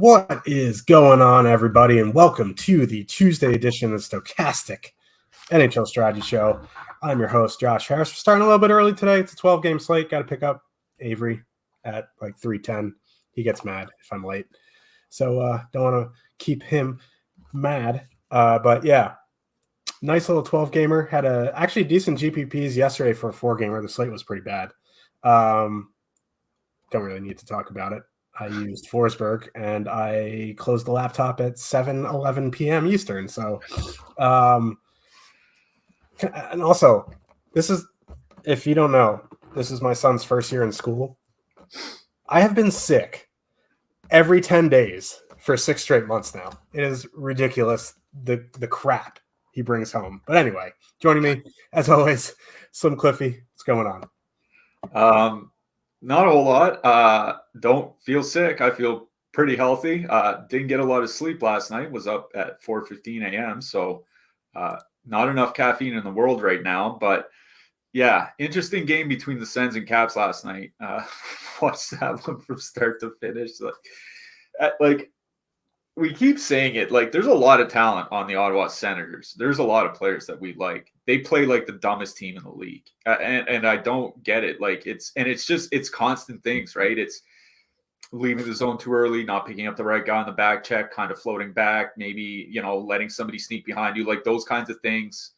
What is going on, everybody, and welcome to the Tuesday edition of the Stochastic NHL Strategy Show. I'm your host, Josh Harris. We're starting a little bit early today. It's a 12-game slate. Got to pick up Avery at like 3:10. He gets mad if I'm late. So don't want to keep him mad. But yeah, nice little 12-gamer. Had actually decent GPPs yesterday for a 4-gamer. The slate was pretty bad. Don't really need to talk about it. I used Forsberg, and I closed the laptop at 7:11 p.m. Eastern. So, and also, this is, if you don't know, this is my son's first year in school. I have been sick every 10 days for 6 straight months now. It is ridiculous, the crap he brings home. But anyway, joining me, as always, Slim Cliffy. What's going on? Not a whole lot. Don't feel sick. I feel pretty healthy. Didn't get a lot of sleep last night. Was up at 4:15 a.m. So not enough caffeine in the world right now. But yeah, interesting game between the Sens and Caps last night. Watched that one from start to finish. Like we keep saying it, like there's a lot of talent on the Ottawa Senators. There's a lot of players that we like. They play like the dumbest team in the league. And I don't get it. Like it's constant things, right? It's leaving the zone too early, not picking up the right guy on the back check, kind of floating back, maybe, letting somebody sneak behind you, like those kinds of things.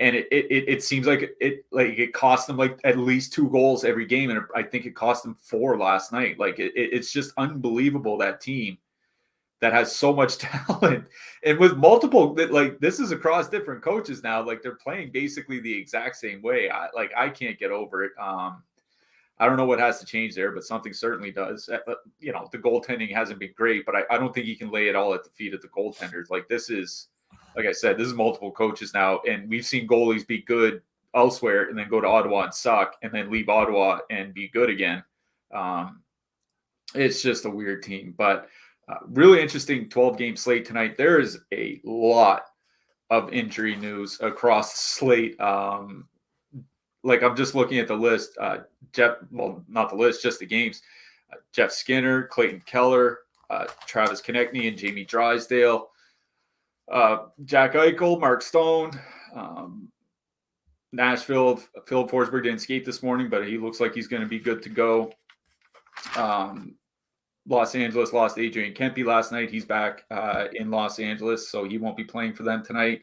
And it seems like it cost them like at least 2 goals every game. And I think it cost them 4 last night. Like it's just unbelievable, that team that has so much talent, and with multiple, like this is across different coaches now. Like they're playing basically the exact same way. I can't get over it. I don't know what has to change there, but something certainly does. The goaltending hasn't been great, but I don't think you can lay it all at the feet of the goaltenders. Like this is, like I said, this is multiple coaches now, and we've seen goalies be good elsewhere and then go to Ottawa and suck, and then leave Ottawa and be good again. It's just a weird team, but. Really interesting 12-game slate tonight. There is a lot of injury news across the slate. Like I'm just looking at the list. Not the list, just the games. Jeff Skinner, Clayton Keller, Travis Konechny, and Jamie Drysdale. Jack Eichel, Mark Stone. Nashville, Philip Forsberg didn't skate this morning, but he looks like he's going to be good to go. Los Angeles lost Adrian Kempe last night. He's back in Los Angeles, so he won't be playing for them tonight.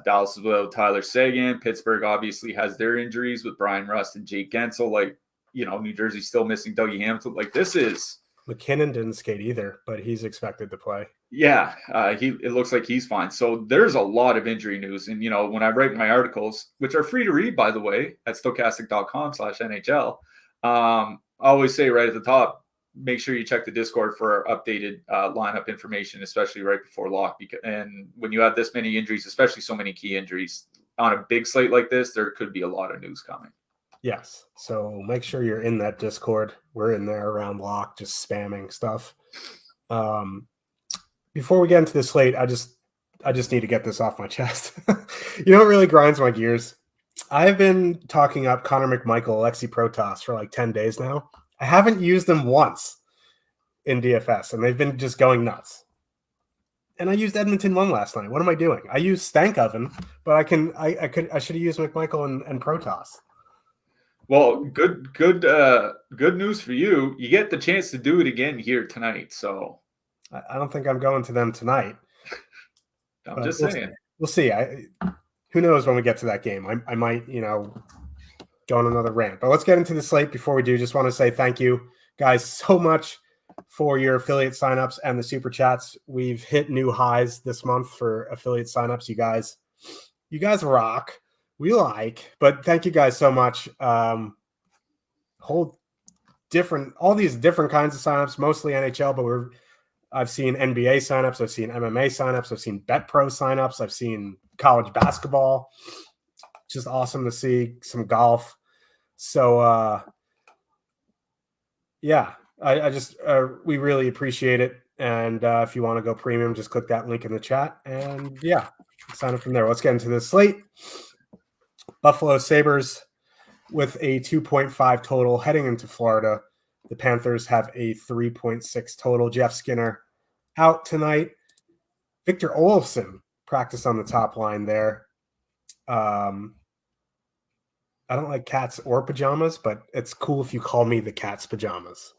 Dallas is without Tyler Seguin. Pittsburgh obviously has their injuries with Brian Rust and Jake Gensel. Like, New Jersey's still missing Dougie Hamilton. Like, this is... McKinnon didn't skate either, but he's expected to play. Yeah, it looks like he's fine. So there's a lot of injury news. And, when I write my articles, which are free to read, by the way, at stochastic.com/NHL, I always say right at the top, make sure you check the Discord for updated lineup information, especially right before lock. And when you have this many injuries, especially so many key injuries on a big slate like this, there could be a lot of news coming. Yes. So make sure you're in that Discord. We're in there around lock, just spamming stuff. Before we get into the slate, I just need to get this off my chest. It really grinds my gears. I've been talking up Connor McMichael, Alexi Protas for like 10 days now. I haven't used them once in DFS, and they've been just going nuts. And I used Edmonton 1 last night. What am I doing? I used Stankoven, but I should have used McMichael and Protas. Well, good news for you. You get the chance to do it again here tonight. So I don't think I'm going to them tonight. I'm just saying. We'll see. Who knows when we get to that game? I might, go on another rant. But let's get into the slate. Before we do, just want to say thank you, guys, so much for your affiliate signups and the super chats. We've hit new highs this month for affiliate signups. You guys rock. We but thank you guys so much. All these different kinds of signups, mostly NHL, but I've seen NBA signups, I've seen MMA signups, I've seen BetPro signups, I've seen college basketball. Just awesome to see some golf. So, we really appreciate it. And if you want to go premium, just click that link in the chat. And sign up from there. Let's get into this slate. Buffalo Sabres with a 2.5 total heading into Florida. The Panthers have a 3.6 total. Jeff Skinner out tonight. Victor Olofsson practiced on the top line there. I don't like cats or pajamas, but it's cool if you call me the cat's pajamas.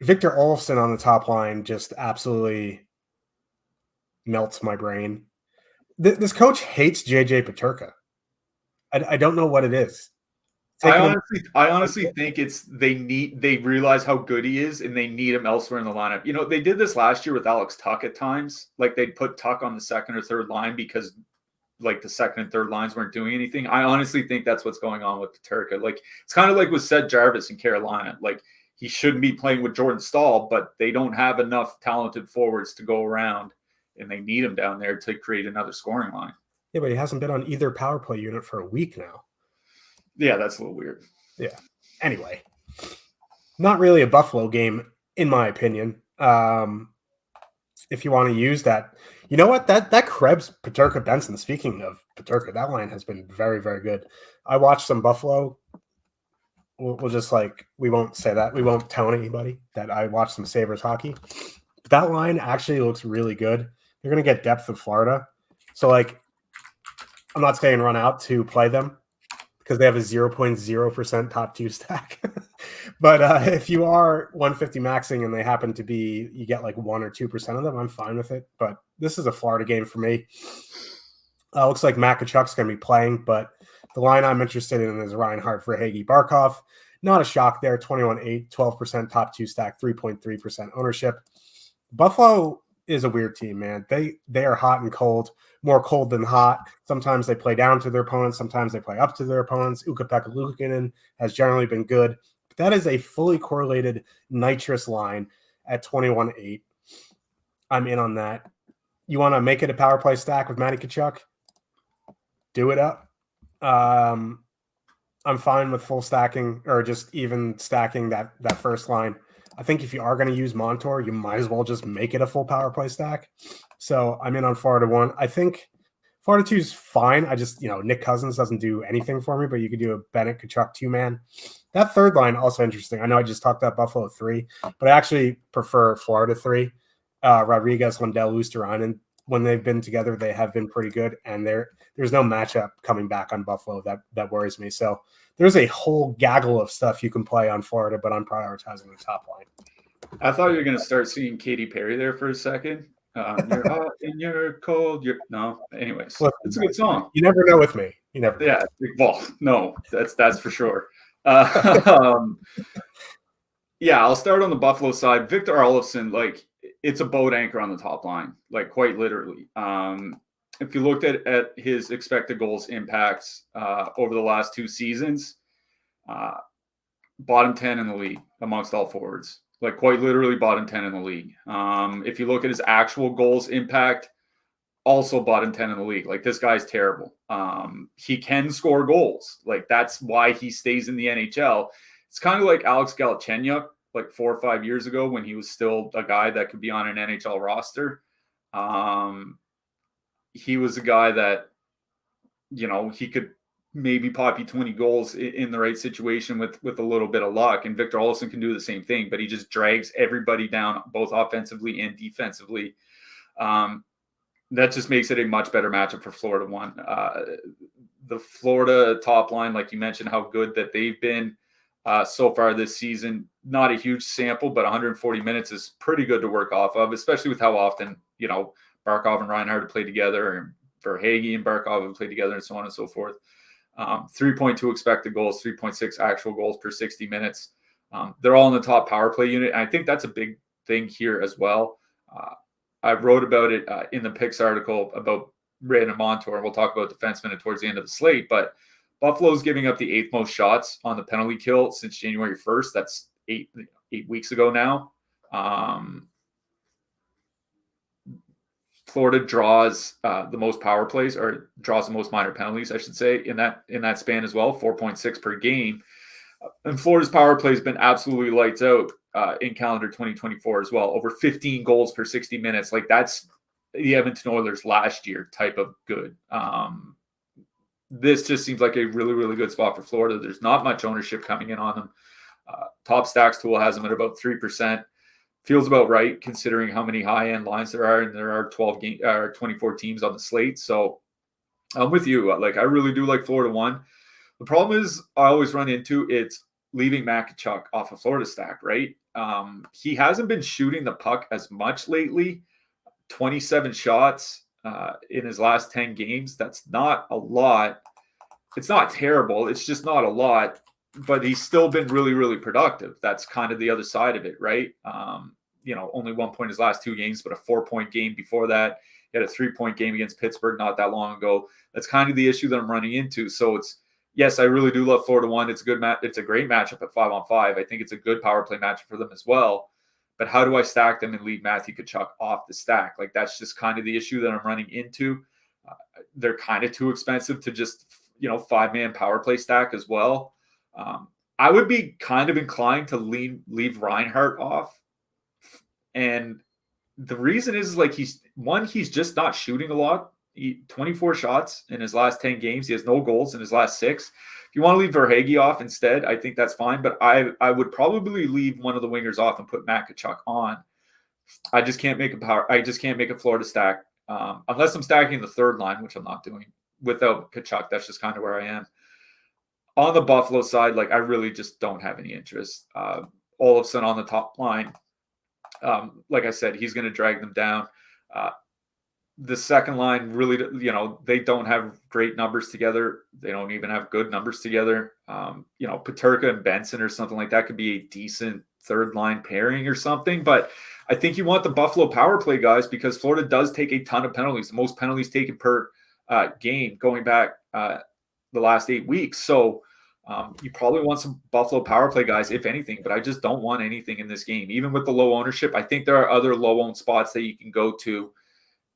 Victor Olofsson on the top line just absolutely melts my brain. This coach hates JJ Peterka. I don't know what it is. I honestly think they realize how good he is and they need him elsewhere in the lineup. You know, they did this last year with Alex Tuck at times. Like they'd put Tuck on the second or third line because like the second and third lines weren't doing anything. I honestly think that's what's going on with Peterka. Like it's kind of like with Seth Jarvis in Carolina. Like he shouldn't be playing with Jordan Staal, but they don't have enough talented forwards to go around and they need him down there to create another scoring line. Yeah, but he hasn't been on either power play unit for a week now. Yeah, that's a little weird. Yeah. Anyway, not really a Buffalo game, in my opinion. If you want to use that, you know what? That Krebs, Peterka, Benson. Speaking of Peterka, that line has been very, very good. I watched some Buffalo. We'll just we won't say that. We won't tell anybody that I watched some Sabres hockey. But that line actually looks really good. They're going to get depth of Florida. So, I'm not saying run out to play them because they have a 0.0% top 2 stack. But if you are 150 maxing and they happen to be, you get 1 or 2% of them, I'm fine with it. But this is a Florida game for me. Looks like Makachuk's going to be playing, but the line I'm interested in is Reinhart, Verhaeghe, Barkov. Not a shock there, 21.8, 12% top 2 stack, 3.3% ownership. Buffalo is a weird team, man. They are hot and cold, more cold than hot. Sometimes they play down to their opponents. Sometimes they play up to their opponents. Ukko-Pekka Luukkonen has generally been good. But that is a fully correlated nitrous line at 21.8. I'm in on that. You want to make it a power play stack with Matty Tkachuk? Do it up. I'm fine with full stacking or just even stacking that first line. I think if you are going to use Montour, you might as well just make it a full power play stack. So I'm in on Florida 1. I think Florida 2 is fine. I just, Nick Cousins doesn't do anything for me, but you could do a Bennett Tkachuk 2-man. That third line, also interesting. I know I just talked about Buffalo 3, but I actually prefer Florida 3. Rodriguez, Lundell, Luosterainen, when they've been together, they have been pretty good. And there's no matchup coming back on Buffalo that worries me. So there's a whole gaggle of stuff you can play on Florida, but I'm prioritizing the top line. I thought you were going to start seeing Katy Perry there for a second. You're hot and you're cold. No, anyways, it's a good song. You never know with me. You never know. Yeah, well, no, that's for sure. Yeah, I'll start on the Buffalo side. Victor Olofsson, it's a boat anchor on the top line, quite literally. If you looked at his expected goals impacts over the last 2 seasons, bottom 10 in the league amongst all forwards, quite literally bottom 10 in the league. If you look at his actual goals impact, also bottom 10 in the league. This guy's terrible. He can score goals. That's why he stays in the NHL. It's kind of like Alex Galchenyuk, 4 or 5 years ago when he was still a guy that could be on an NHL roster. He was a guy that, he could maybe pop you 20 goals in the right situation with a little bit of luck. And Victor Olofsson can do the same thing, but he just drags everybody down, both offensively and defensively. That just makes it a much better matchup for Florida 1. The Florida top line, like you mentioned, how good that they've been so far this season. Not a huge sample, but 140 minutes is pretty good to work off of, especially with how often, Barkov and Reinhart have played together, and Verhaeghe and Barkov have played together, and so on and so forth. 3.2 expected goals, 3.6 actual goals per 60 minutes. They're all in the top power play unit. And I think that's a big thing here as well. I wrote about it in the picks article about Brandon Montour, and we'll talk about defensemen towards the end of the slate. But Buffalo's giving up the 8th most shots on the penalty kill since January 1st. That's eight weeks ago now. Florida draws the most power plays, or draws the most minor penalties, I should say, in that span as well, 4.6 per game. And Florida's power play has been absolutely lights out in calendar 2024 as well. Over 15 goals per 60 minutes. That's the Edmonton Oilers last year type of good. This just seems like a really, really good spot for Florida. There's not much ownership coming in on them. Top Stacks tool has them at about 3%. Feels about right considering how many high-end lines there are, and there are 24 teams on the slate. So I'm with you. Like, I really do like Florida 1. The problem is I always run into it's leaving Makachuk off a Florida stack, right? He hasn't been shooting the puck as much lately. 27 shots in his last 10 games. That's not a lot. It's not terrible. It's just not a lot. But he's still been really, really productive. That's kind of the other side of it, right? Only 1 point his last 2 games, but a 4-point game before that. He had a 3-point game against Pittsburgh not that long ago. That's kind of the issue that I'm running into. So yes, I really do love Florida 1. It's a good it's a great matchup at 5-on-5. I think it's a good power play matchup for them as well. But how do I stack them and leave Matthew Tkachuk off the stack? Like, that's just kind of the issue that I'm running into. They're kind of too expensive to just 5-man power play stack as well. I would be kind of inclined to leave Reinhart off. And the reason is like he's just not shooting a lot. 24 shots in his last 10 games. He has no goals in his last 6. If you want to leave Verhaeghe off instead, I think that's fine. But I would probably leave one of the wingers off and put Matt Tkachuk on. I just can't make a Florida stack unless I'm stacking the third line, which I'm not doing without Tkachuk. That's just kind of where I am. On the Buffalo side, like, I really just don't have any interest. Olofsson on the top line. Like I said, he's going to drag them down. The second line really, they don't have great numbers together. They don't even have good numbers together. Peterka and Benson or something like that could be a decent third line pairing or something. But I think you want the Buffalo power play guys because Florida does take a ton of penalties, the most penalties taken per game going back the last 8 weeks. So you probably want some Buffalo power play guys, if anything, but I just don't want anything in this game. Even with the low ownership, I think there are other low owned spots that you can go to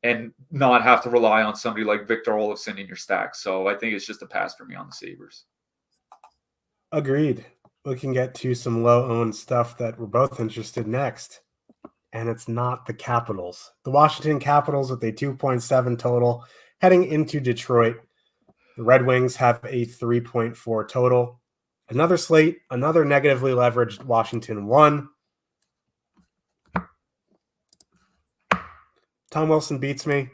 and not have to rely on somebody like Victor Olofsson in your stack. So I think it's just a pass for me on the Sabres. Agreed. We can get to some low owned stuff that we're both interested next. And it's not the Capitals. The Washington Capitals with a 2.7 total heading into Detroit. The Red Wings have a 3.4 total. Another slate, another negatively leveraged Washington 1. Tom Wilson beats me.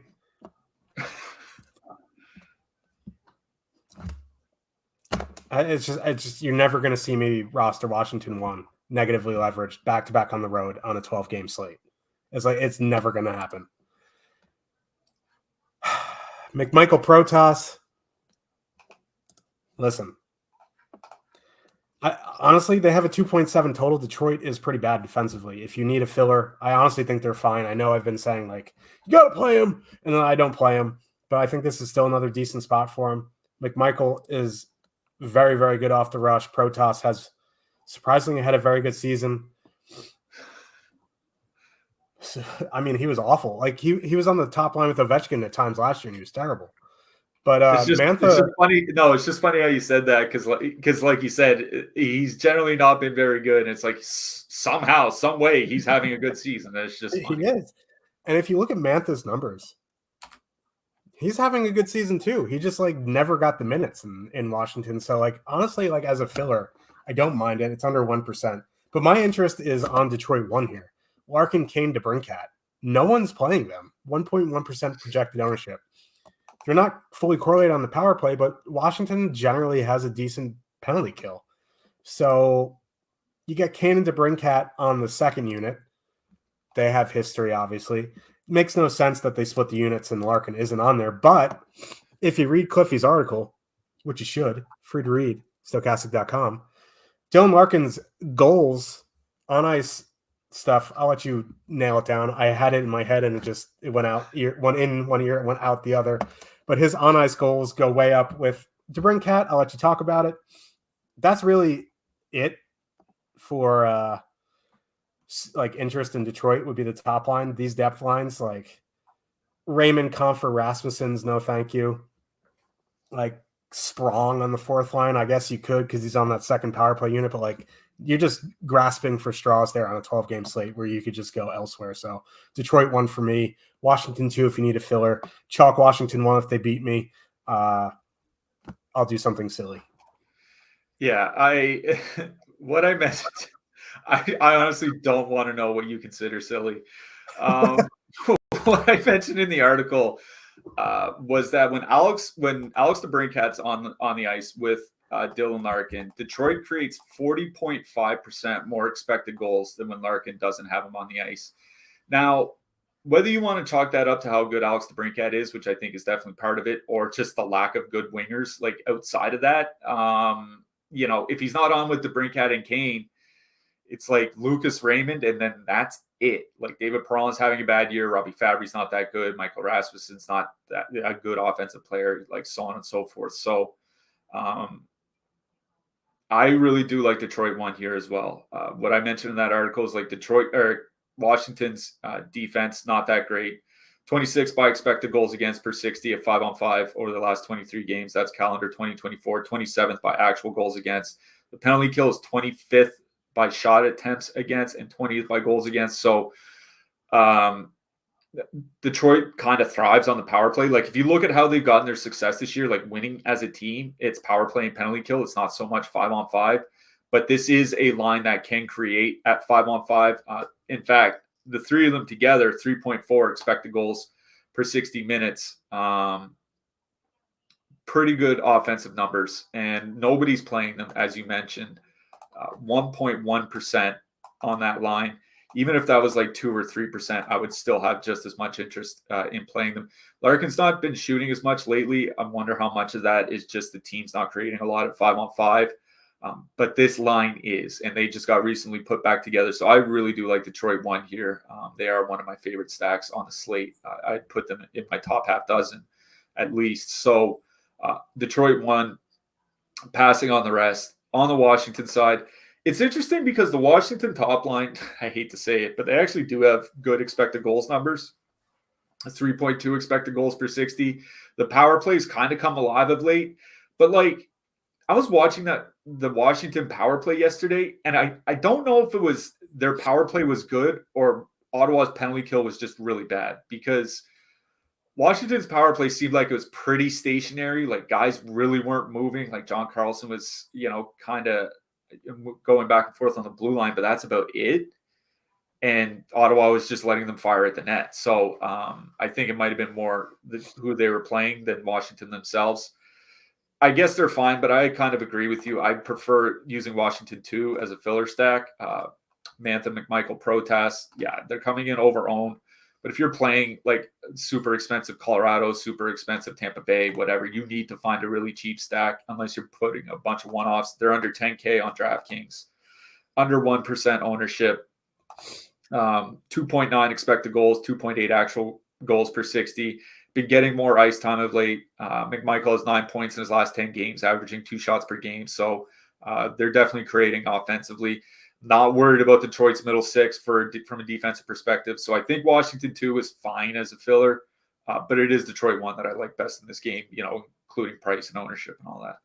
It's just you're never going to see me roster Washington 1 negatively leveraged back-to-back on the road on a 12-game slate. It's never going to happen. McMichael Protas. Listen, honestly, they have a 2.7 total. Detroit is pretty bad defensively. If you need a filler, I honestly think they're fine. I know I've been saying, like, you got to play him, and then I don't play him. But I think this is still another decent spot for him. McMichael is very, very good off the rush. Protas has surprisingly had a very good season. I mean, he was awful. Like, he was on the top line with Ovechkin at times last year, and he was terrible. But Mantha, it's just funny. No, it's just funny how you said that because, like you said, he's generally not been very good. And it's like somehow, some way, he's having a good season. That's just funny. He is. And if you look at Mantha's numbers, he's having a good season too. He just never got the minutes in Washington. So honestly, as a filler, I don't mind it. It's under 1%. But my interest is on Detroit 1 here. Larkin, Kane, DeBrincat. No one's playing them. 1.1% projected ownership. They're not fully correlated on the power play, but Washington generally has a decent penalty kill. So you get Kane and DeBrincat on the second unit. They have history, obviously. It makes no sense that they split the units and Larkin isn't on there. But if you read Cliffy's article, which you should, free to read, Stokastic.com, Dylan Larkin's goals on ice stuff, I'll let you nail it down. I had it in my head and it went out. One in one ear, it went out the other. But his on ice goals go way up with DeBrincat. I'll let you talk about it. That's really it for interest in Detroit would be the top line. These depth lines, like Raymond, Comfer, Rasmussen's no thank you. Like Sprong on the fourth line, I guess you could because he's on that second power play unit, but you're just grasping for straws there on a 12-game slate where you could just go elsewhere. So Detroit 1 for me, Washington 2 if you need a filler, chalk Washington 1 if they beat me. I'll do something silly. Yeah, what I meant I honestly don't want to know what you consider silly. What I mentioned in the article was that when Alex DeBrincat's on the ice with Dylan Larkin, Detroit creates 40.5% more expected goals than when Larkin doesn't have him on the ice. Now, whether you want to chalk that up to how good Alex DeBrincat is, which I think is definitely part of it, or just the lack of good wingers like outside of that, if he's not on with DeBrincat and Kane, it's like Lucas Raymond, and then that's it. Like David Perron's having a bad year. Robbie Fabry's not that good. Michael Rasmussen's not that a good offensive player, like so on and so forth. So I really do like Detroit one here as well. What I mentioned in that article is like Washington's defense, not that great. 26 by expected goals against per 60 at 5-on-5 over the last 23 games. That's calendar 2024. 27th by actual goals against. The penalty kill is 25th by shot attempts against and 20th by goals against. So Detroit kind of thrives on the power play. Like if you look at how they've gotten their success this year, like winning as a team, it's power play and penalty kill. It's not so much 5-on-5, but this is a line that can create at 5-on-5. In fact, the three of them together, 3.4 expected goals per 60 minutes. Pretty good offensive numbers, and nobody's playing them, as you mentioned. 1.1% on that line. Even if that was like 2 or 3%, I would still have just as much interest in playing them. Larkin's not been shooting as much lately. I wonder how much of that is just the team's not creating a lot of 5-on-5. But this line is, and they just got recently put back together. So I really do like Detroit one here. They are one of my favorite stacks on the slate. I'd put them in my top half dozen at least. So Detroit one, passing on the rest. On the Washington side, it's interesting because the Washington top line, I hate to say it, but they actually do have good expected goals numbers. 3.2 expected goals per 60. The power plays kind of come alive of late. But like, I was watching the Washington power play yesterday, and I don't know if it was their power play was good or Ottawa's penalty kill was just really bad, because Washington's power play seemed like it was pretty stationary. Like guys really weren't moving. Like John Carlson was, kind of going back and forth on the blue line, but that's about it. And Ottawa was just letting them fire at the net. So I think it might have been more who they were playing than Washington themselves. I guess they're fine, but I kind of agree with you. I prefer using Washington 2 as a filler stack. Mantha, McMichael, Protas, yeah, they're coming in over owned. But if you're playing like super expensive Colorado, super expensive Tampa Bay, whatever, you need to find a really cheap stack unless you're putting a bunch of one-offs. They're under 10K on DraftKings, under 1% ownership, 2.9 expected goals, 2.8 actual goals per 60. Been getting more ice time of late. McMichael has 9 points in his last 10 games, averaging 2 shots per game. So they're definitely creating offensively. Not worried about Detroit's middle six from a defensive perspective. So I think Washington 2 is fine as a filler, but it is Detroit 1 that I like best in this game, including price and ownership and all that.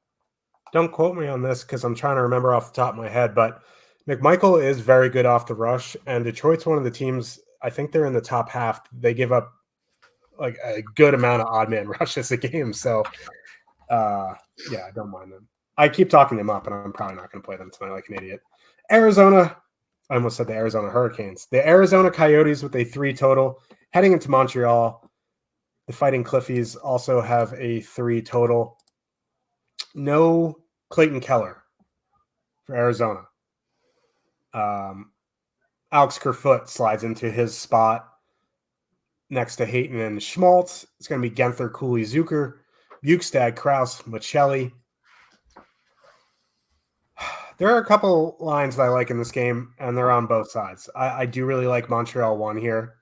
Don't quote me on this because I'm trying to remember off the top of my head, but McMichael is very good off the rush, and Detroit's one of the teams, I think they're in the top half. They give up like a good amount of odd man rushes a game. So, I don't mind them. I keep talking them up, and I'm probably not going to play them tonight like an idiot. Arizona, I almost said the Arizona Hurricanes. The Arizona Coyotes with a 3 total. Heading into Montreal, the Fighting Cliffies also have a 3 total. No Clayton Keller for Arizona. Alex Kerfoot slides into his spot next to Hayton and Schmaltz. It's going to be Genther, Cooley, Zucker, Bukestad, Krause, Michelli. There are a couple lines that I like in this game, and they're on both sides. I do really like Montreal 1 here.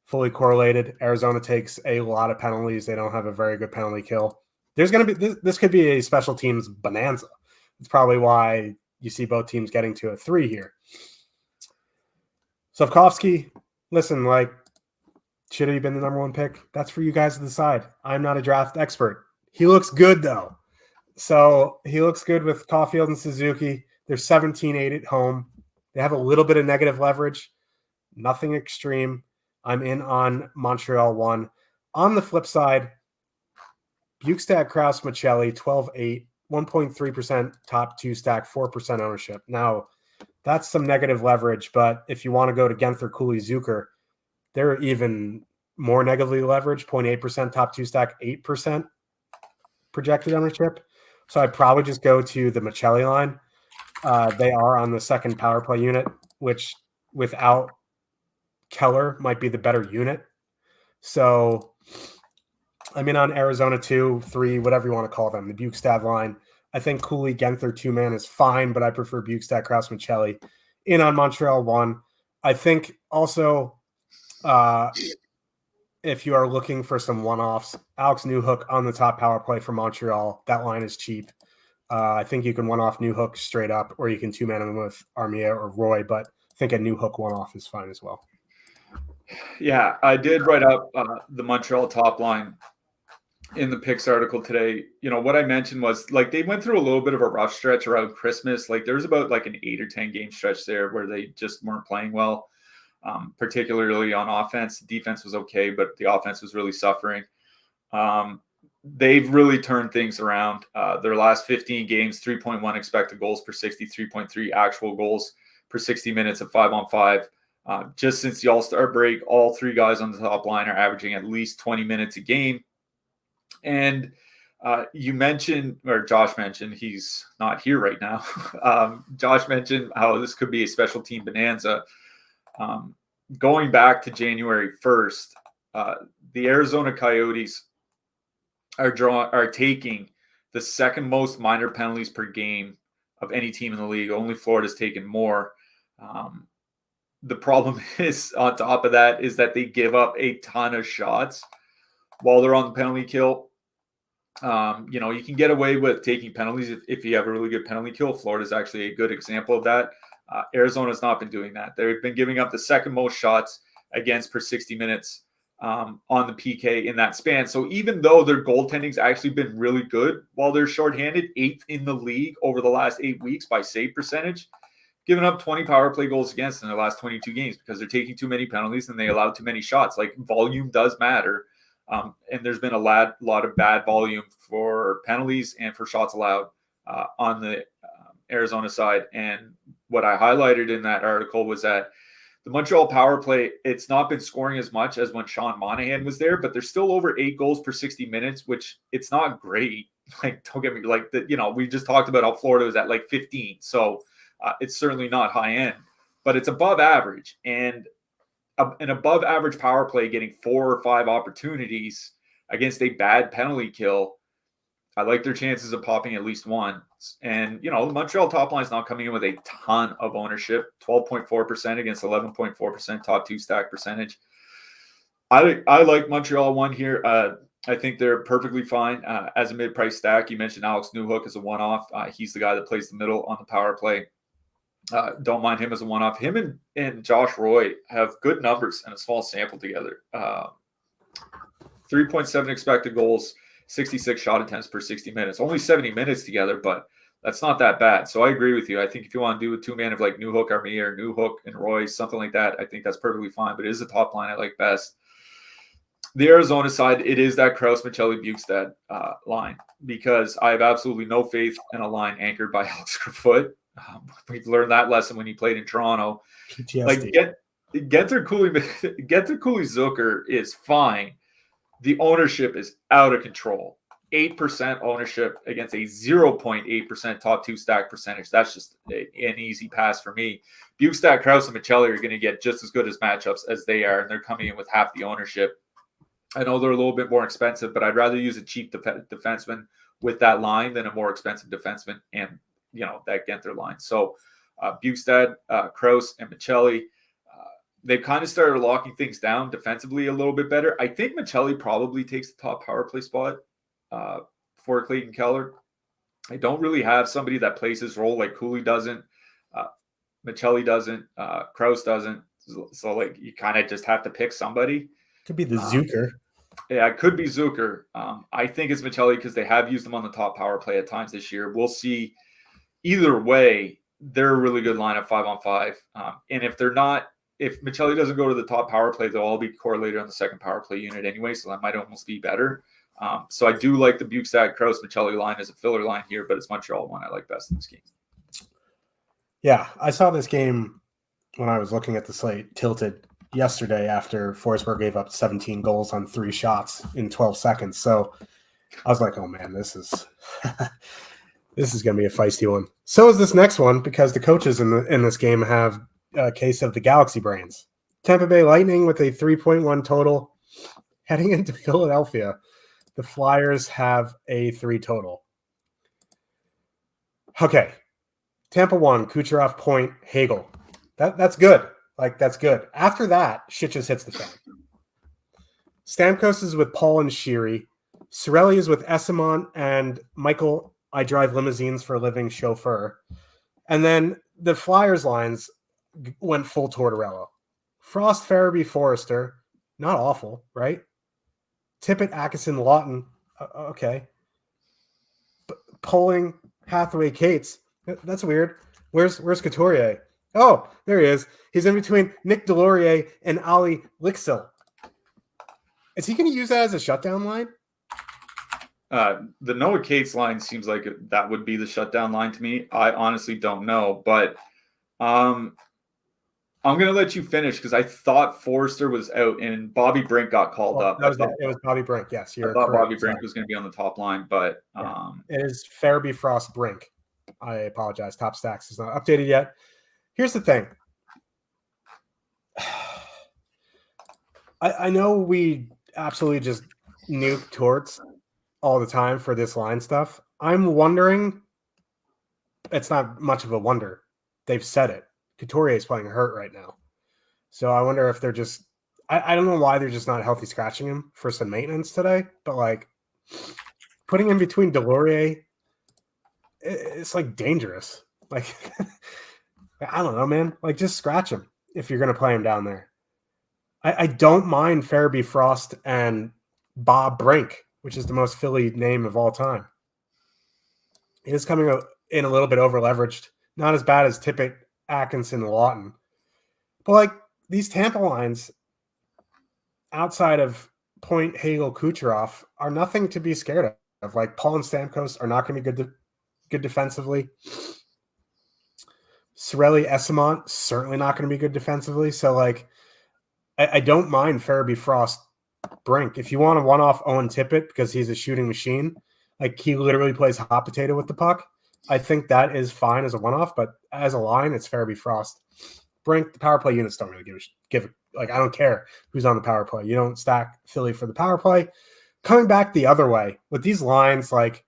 Fully correlated. Arizona takes a lot of penalties. They don't have a very good penalty kill. There's going to be this could be a special teams bonanza. It's probably why you see both teams getting to a 3 here. Slavkovsky, listen, should have been the number 1 pick? That's for you guys to decide. I'm not a draft expert. He looks good, though. So he looks good with Caulfield and Suzuki. They're 17-8 at home. They have a little bit of negative leverage. Nothing extreme. I'm in on Montreal 1. On the flip side, Bukestad, Krause, Michelli, 12-8, 1.3% top 2 stack, 4% ownership. Now, that's some negative leverage. But if you want to go to Genther, Cooley, Zucker, they're even more negatively leveraged, 0.8% top two stack, 8% projected ownership. So I'd probably just go to the Michelli line. They are on the second power play unit, which without Keller might be the better unit. So I'm in on Arizona 2, 3, whatever you want to call them, the Bukestad line. I think Cooley, Genther, 2-man is fine, but I prefer Bukestad, Krause, Michelli. In on Montreal 1. I think also if you are looking for some one-offs, Alex Newhook on the top power play for Montreal. That line is cheap. I think you can one-off Newhook straight up, or you can two-man him with Armia or Roy, but I think a Newhook one-off is fine as well. Yeah, I did write up the Montreal top line in the picks article today. You know, what I mentioned was like they went through a little bit of a rough stretch around Christmas. Like there's about like an 8 or 10 game stretch there where they just weren't playing well, particularly on offense. Defense was okay, but the offense was really suffering. They've really turned things around. Their last 15 games, 3.1 expected goals per 60, 3.3 actual goals per 60 minutes of 5-on-5. Just since the All-Star break, all three guys on the top line are averaging at least 20 minutes a game. And you mentioned, or Josh mentioned, he's not here right now. Josh mentioned how this could be a special team bonanza. Going back to January 1st, the Arizona Coyotes are taking the second most minor penalties per game of any team in the league. Only Florida's taken more. The problem is, on top of that, is that they give up a ton of shots while they're on the penalty kill. You know, you can get away with taking penalties if you have a really good penalty kill. Florida's actually a good example of that. Arizona's not been doing that. They've been giving up the second most shots against per 60 minutes on the PK in that span. So even though their goaltending's actually been really good while they're shorthanded, 8th in the league over the last 8 weeks by save percentage, giving up 20 power play goals against in their last 22 games because they're taking too many penalties and they allow too many shots. Like volume does matter. And there's been a lot of bad volume for penalties and for shots allowed on the Arizona side. And what I highlighted in that article was that the Montreal power play, it's not been scoring as much as when Sean Monahan was there, but they're still over 8 goals per 60 minutes, which it's not great. Like, don't get me like that. You know, we just talked about how Florida was at like 15. So it's certainly not high end, but it's above average. And an above average power play getting 4 or 5 opportunities against a bad penalty kill, I like their chances of popping at least one. And, you know, the Montreal top line is not coming in with a ton of ownership, 12.4% against 11.4% top two stack percentage. I like Montreal 1 here. I think they're perfectly fine as a mid-price stack. You mentioned Alex Newhook as a one-off. He's the guy that plays the middle on the power play. Don't mind him as a one-off. Him and Josh Roy have good numbers and a small sample together. 3.7 expected goals, 66 shot attempts per 60 minutes. Only 70 minutes together, but that's not that bad. So I agree with you. I think if you want to do a two-man of like Newhook, Armia, or Newhook and Roy, something like that, I think that's perfectly fine. But it is the top line I like best. The Arizona side, it is that Krause, Michelli, Bukestad line because I have absolutely no faith in a line anchored by Alex Kerfoot. We've learned that lesson when he played in Toronto. PTSD. Like Genther Cooley Zucker is fine. The ownership is out of control. 8% ownership against a 0.8% top two stack percentage. That's just an easy pass for me. Bukestad, Krause, and Michelli are going to get just as good as matchups as they are, and they're coming in with half the ownership. I know they're a little bit more expensive, but I'd rather use a cheap defenseman with that line than a more expensive defenseman and, you know, that Genther line. So Bukestad, Krause, and Michelli, they've kind of started locking things down defensively a little bit better. I think Michelli probably takes the top power play spot for Clayton Keller. I don't really have somebody that plays his role like Cooley doesn't, Michelli doesn't, Krause doesn't. So like you kind of just have to pick somebody. Could be the Zucker. Yeah, it could be Zucker. I think it's Michelli because they have used him on the top power play at times this year. We'll see. Either way, they're a really good line of 5-on-5. And if Michelli doesn't go to the top power play, they'll all be correlated on the second power play unit anyway, so that might almost be better. So I do like the Bukestad, Krause, Michelli line as a filler line here, but it's Montreal one I like best in this game. Yeah, I saw this game when I was looking at the slate tilted yesterday after Forsberg gave up 17 goals on 3 shots in 12 seconds. So I was like, oh man, this is this is going to be a feisty one. So is this next one because the coaches in this game have a case of the Galaxy brains. Tampa Bay Lightning with a 3.1 total heading into Philadelphia. The Flyers have a 3 total. Okay. Tampa 1, Kucherov, Point, Hagel. That's good. Like, that's good. After that, shit just hits the fan. Stamkos is with Paul and Sheary. Cirelli is with Esamont and Michael, I drive limousines for a living chauffeur. And then the Flyers lines went full Tortorella. Frost, Farabee, Forrester. Not awful, right? Tippett, Atkinson, Lawton. Okay. Poling, Hathaway, Cates. That's weird. Where's Couturier? Oh, there he is. He's in between Nick Delorier and Ali Lixil. Is he going to use that as a shutdown line? The Noah Cates line seems like that would be the shutdown line to me. I honestly don't know, but I'm going to let you finish because I thought Forrester was out and Bobby Brink got called up. It was Bobby Brink. Yes, I thought Bobby Brink was going to be on the top line, but it is Farabee, Frost, Brink. I apologize. Top Stacks is not updated yet. Here's the thing. I know we absolutely just nuke Torts all the time for this line stuff. I'm wondering, it's not much of a wonder. They've said it. Couturier is playing hurt right now. So I wonder if they're just, I don't know why they're just not healthy scratching him for some maintenance today, but like putting him between Delorier, it's like dangerous. Like, I don't know, man. Like, just scratch him if you're going to play him down there. I don't mind Farabee, Frost, and Bob Brink, which is the most Philly name of all time. He is coming in a little bit over leveraged. Not as bad as Tippett, Atkinson, and Lawton. But like these Tampa lines outside of Point, Hagel, Kucherov are nothing to be scared of. Like Paul and Stamkos are not going to be good defensively. Cirelli, Esamont, certainly not going to be good defensively. So like I don't mind Farabee, Frost, Brink. If you want a one-off Owen Tippett because he's a shooting machine, like he literally plays hot potato with the puck, I think that is fine as a one-off, but as a line, it's Farabee, Frost. Brink, the power play units don't really give like, I don't care who's on the power play. You don't stack Philly for the power play. Coming back the other way, with these lines, like,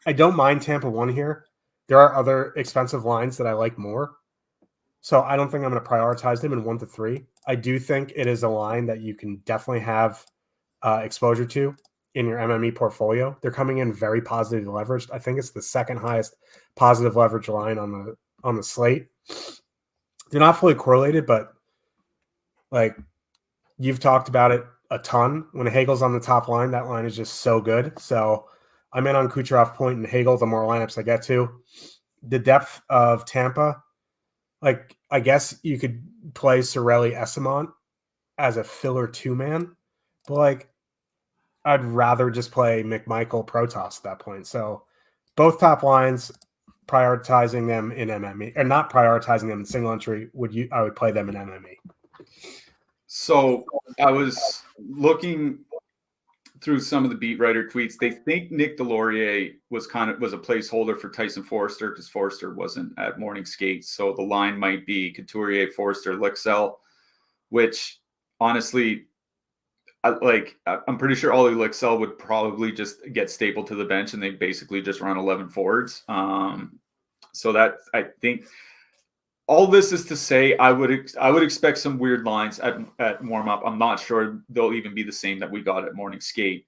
I don't mind Tampa 1 here. There are other expensive lines that I like more. So I don't think I'm going to prioritize them in 1 to 3. I do think it is a line that you can definitely have exposure to in your MME portfolio. They're coming in very positively leveraged. I think it's the second highest positive leverage line on the slate. They're not fully correlated, but like you've talked about it a ton. When Hagel's on the top line, that line is just so good. So I'm in on Kucherov, Point, and Hagel. The more lineups I get to, the depth of Tampa. Like, I guess you could play Cirelli, Esamont as a filler 2-man, but like, I'd rather just play McMichael, Protoss at that point. So both top lines, prioritizing them in MME, or not prioritizing them in single entry, I would play them in MME. So I was looking through some of the beat writer tweets. They think Nick Delorier was a placeholder for Tyson Forrester because Forrester wasn't at morning skates. So the line might be Couturier, Forrester, Lixell, which honestly, I'm pretty sure Ollie Lixell would probably just get stapled to the bench and they basically just run 11 forwards. So that, I think all this is to say, I would expect some weird lines at warm up. I'm not sure they'll even be the same that we got at morning skate.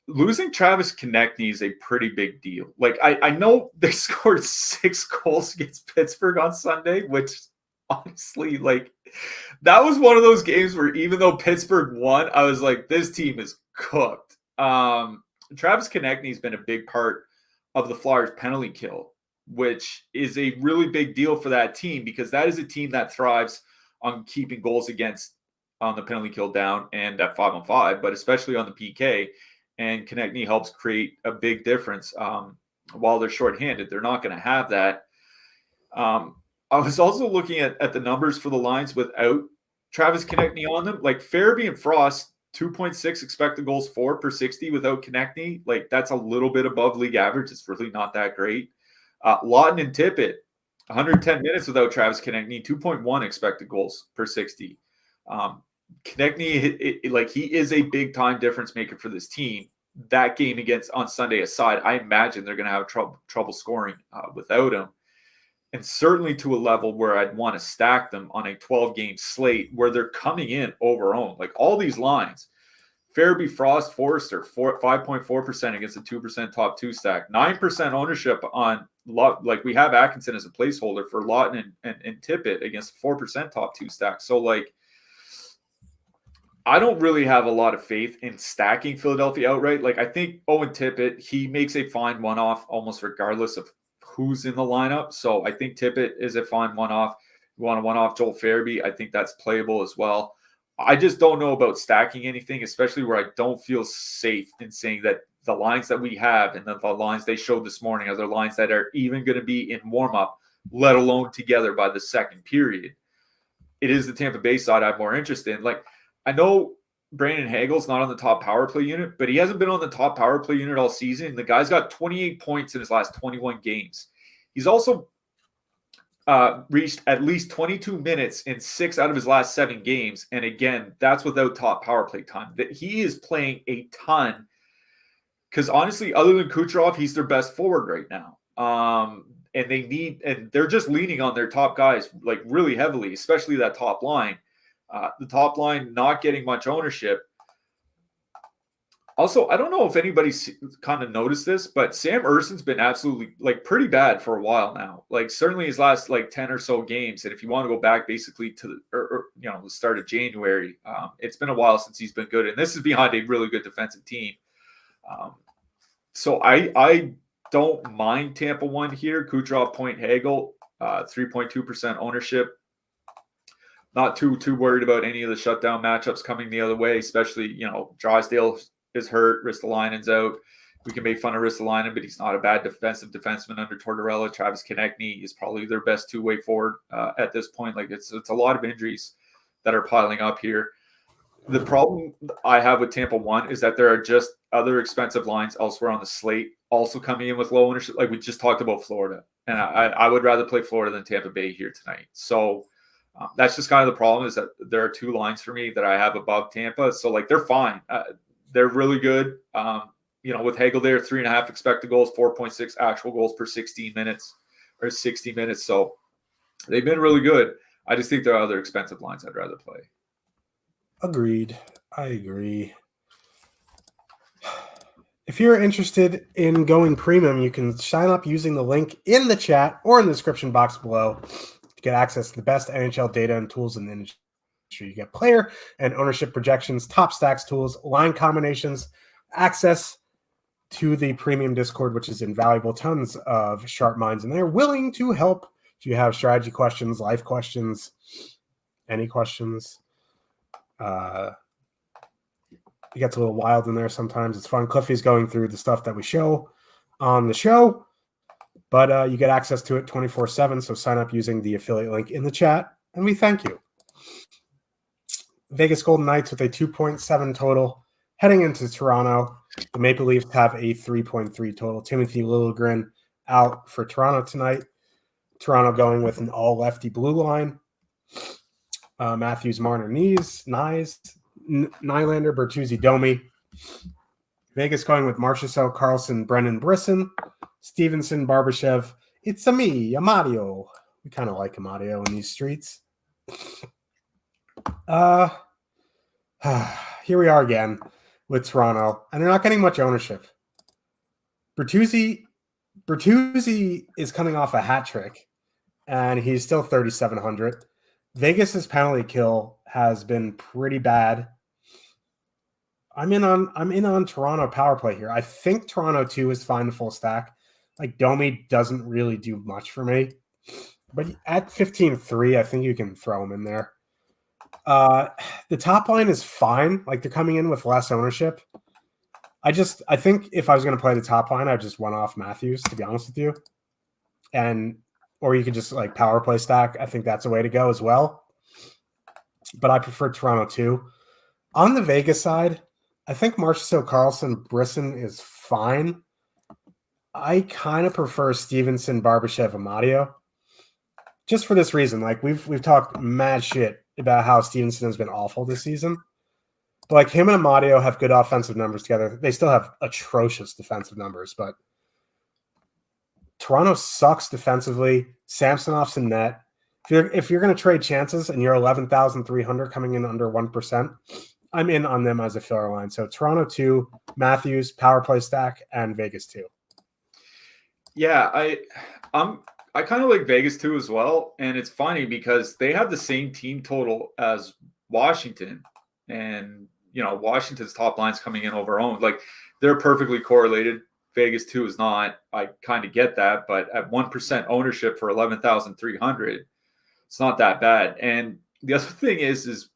Losing Travis Konechny is a pretty big deal. Like, I know they scored 6 goals against Pittsburgh on Sunday, which honestly, like, that was one of those games where even though Pittsburgh won, I was like, this team is cooked. Travis Konechny has been a big part of the Flyers' penalty kill, which is a really big deal for that team because that is a team that thrives on keeping goals against on the penalty kill down and at 5-on-5, but especially on the PK. And Konechny helps create a big difference. While they're shorthanded, they're not going to have that. I was also looking at the numbers for the lines without Travis Konechny on them. Like Farabee and Frost, 2.6 expected goals for per 60 without Konechny. Like that's a little bit above league average. It's really not that great. Lawton and Tippett, 110 minutes without Travis Konechny, 2.1 expected goals per 60. Konechny, like he is a big time difference maker for this team. That game against on Sunday aside, I imagine they're going to have trouble scoring without him. And certainly to a level where I'd want to stack them on a 12-game slate where they're coming in over-owned. Like all these lines, Farabee, Frost, Forrester, 5.4% against a 2% top two stack, 9% ownership on, like we have Atkinson as a placeholder for Lawton and Tippett against 4% top two stack. So like, I don't really have a lot of faith in stacking Philadelphia outright. Like I think Owen Tippett, he makes a fine one-off almost regardless of who's in the lineup. So I think Tippett is a fine one-off. You want a one-off Joel Farabee, I think that's playable as well. I just don't know about stacking anything, especially where I don't feel safe in saying that the lines that we have and the lines they showed this morning are the lines that are even going to be in warm-up, let alone together by the second period. It is the Tampa Bay side I'm more interested in. Like, I know Brandon Hagel's not on the top power play unit, but he hasn't been on the top power play unit all season. The guy's got 28 points in his last 21 games. He's also reached at least 22 minutes in 6 out of his last 7 games. And again, that's without top power play time. That he is playing a ton because honestly, other than Kucherov, he's their best forward right now. And they're just leaning on their top guys like really heavily, especially that top line. The top line not getting much ownership. Also, I don't know if anybody's kind of noticed this, but Sam Erson's been absolutely like pretty bad for a while now. Like certainly his last like 10 or so games. And if you want to go back basically to the start of January, it's been a while since he's been good. And this is behind a really good defensive team. So I don't mind Tampa one here. Kucherov, Point, Hagel, 3.2% ownership. Not too worried about any of the shutdown matchups coming the other way, especially, Drysdale is hurt, Ristolainen's out. We can make fun of Ristolainen, but he's not a bad defensive defenseman under Tortorella. Travis Konechny is probably their best two-way forward at this point. Like it's a lot of injuries that are piling up here. The problem I have with Tampa 1 is that there are just other expensive lines elsewhere on the slate also coming in with low ownership. Like we just talked about Florida, and I would rather play Florida than Tampa Bay here tonight. So that's just kind of the problem is that there are 2 lines for me that I have above Tampa. So like they're fine. They're really good. With Hagel there, 3.5 expected goals, 4.6 actual goals per 16 minutes or 60 minutes. So they've been really good. I just think there are other expensive lines I'd rather play. Agreed. I agree. If you're interested in going premium, you can sign up using the link in the chat or in the description box below to get access to the best NHL data and tools in the industry. You get player and ownership projections, top stacks tools, line combinations, access to the premium Discord, which is invaluable. Tons of sharp minds in there willing to help if you have strategy questions, life questions, any questions. It gets a little wild in there sometimes. It's fun. Cliffy's going through the stuff that we show on the show, but you get access to it 24/7. So sign up using the affiliate link in the chat, and we thank you. Vegas Golden Knights with a 2.7 total heading into Toronto. The Maple Leafs have a 3.3 total. Timothy Liljegren out for Toronto tonight. Toronto going with an all lefty blue line. Matthews, Marner, Nyes, Nylander, Bertuzzi, Domi. Vegas going with Marchessault, Carlson, Brennan, Brisson, Stevenson, Barbashev. It's a me, Amadio. We kind of like Amadio in these streets. Here we are again with Toronto, and they're not getting much ownership. Bertuzzi is coming off a hat trick, and he's still 3,700. Vegas's penalty kill has been pretty bad. I'm in on Toronto power play here. I think Toronto 2 is fine, the full stack. Like Domi doesn't really do much for me, but at 15.3, I think you can throw him in there. The top line is fine. Like they're coming in with less ownership. I think if I was going to play the top line, I just went off Matthews, to be honest with you. And or you could just like power play stack. I think that's a way to go as well. But I prefer Toronto too. On the Vegas side, I think Marchessault, Carlson, Brisson is fine. I kind of prefer Stevenson, Barbashev, Amadio. Just for this reason, like we've talked mad shit about how Stevenson has been awful this season. But like him and Amadio have good offensive numbers together. They still have atrocious defensive numbers, but Toronto sucks defensively. Samsonov's in net. If you're going to trade chances and you're 11,300 coming in under 1%, I'm in on them as a filler line. So Toronto 2, Matthews, power play stack, and Vegas 2. Yeah, I kind of like Vegas too as well. And it's funny because they have the same team total as Washington. And, you know, Washington's top line's coming in over owned. Like, they're perfectly correlated. Vegas 2 is not. I kind of get that. But at 1% ownership for 11,300, it's not that bad. And the other thing is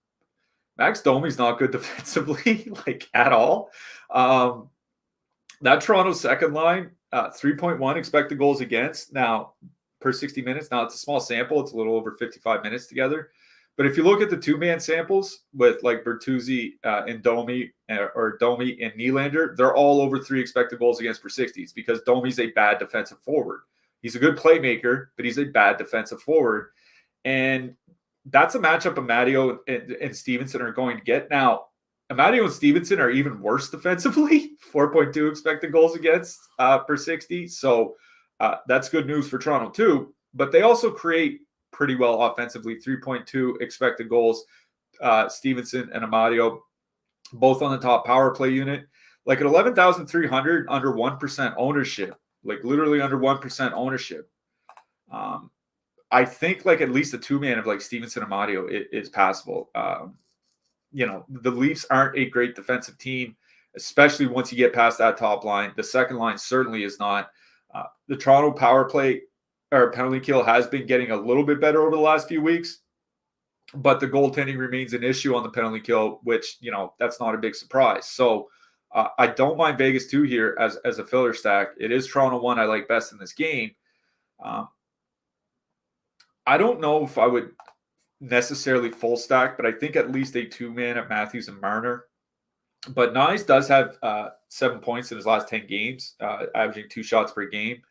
Max Domi's not good defensively, like, at all. That Toronto second line, 3.1 expected goals against now per 60 minutes. Now, it's a small sample. It's a little over 55 minutes together. But if you look at the two-man samples with like Bertuzzi and Domi or Domi and Nylander, they're all over 3 expected goals against per 60. It's because Domi's a bad defensive forward. He's a good playmaker, but he's a bad defensive forward. And that's a matchup Amadio and Stevenson are going to get. Now, Amadio and Stevenson are even worse defensively, 4.2 expected goals against per 60. So that's good news for Toronto too. But they also create pretty well offensively, 3.2 expected goals. Stevenson and Amadio, both on the top power play unit. Like at 11,300, under 1% ownership, like literally under 1% ownership. I think like at least a two-man of like Stevenson and Amadio is passable. You know, the Leafs aren't a great defensive team, especially once you get past that top line. The second line certainly is not. The Toronto power play or penalty kill has been getting a little bit better over the last few weeks, but the goaltending remains an issue on the penalty kill, which, you know, that's not a big surprise. So I don't mind Vegas 2 here as a filler stack. It is Toronto 1 I like best in this game. I don't know if I would necessarily full stack, but I think at least a two-man at Matthews and Marner. But Nyes does have 7 points in his last 10 games, averaging 2 shots per game.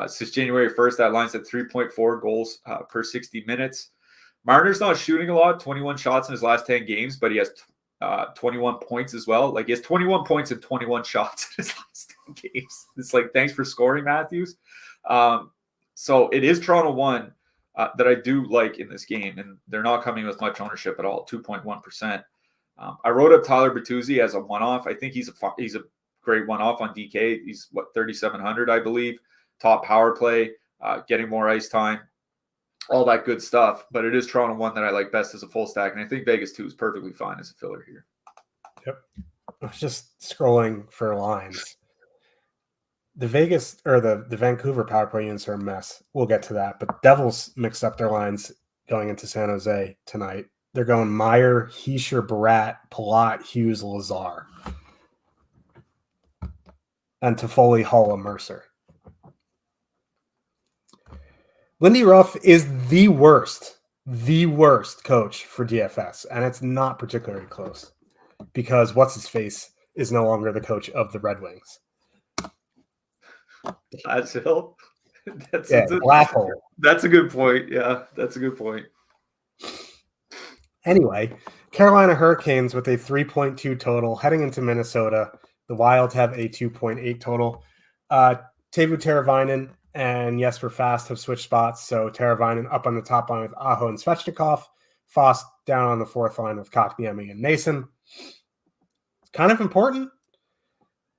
Since January 1st, that line's at 3.4 goals per 60 minutes. Marner's not shooting a lot, 21 shots in his last 10 games, but he has 21 points as well. Like, he has 21 points and 21 shots in his last 10 games. It's like, thanks for scoring, Matthews. So it is Toronto 1 that I do like in this game, and they're not coming with much ownership at all, 2.1%. I wrote up Tyler Bertuzzi as a one-off. I think he's a great one-off on DK. He's, 3,700, I believe. Top power play, getting more ice time, all that good stuff. But it is Toronto 1 that I like best as a full stack, and I think Vegas 2 is perfectly fine as a filler here. Yep. I was just scrolling for lines. The Vegas or the Vancouver power play units are a mess. We'll get to that. But Devils mixed up their lines going into San Jose tonight. They're going Meyer, Heischer, Barat, Palat, Hughes, Lazar. And Toffoli, Hull, Mercer. Lindy Ruff is the worst coach for DFS. And it's not particularly close because what's-his-face is no longer the coach of the Red Wings. Glashill. Glashill. That's a good point. Yeah, that's a good point. Anyway, Carolina Hurricanes with a 3.2 total heading into Minnesota. The Wild have a 2.8 total. Teuvo Teravainen and Jesper Fast have switched spots. So Teravainen up on the top line with Aho and Svechnikov. Fast down on the fourth line with Kotkaniemi and Nason. It's kind of important.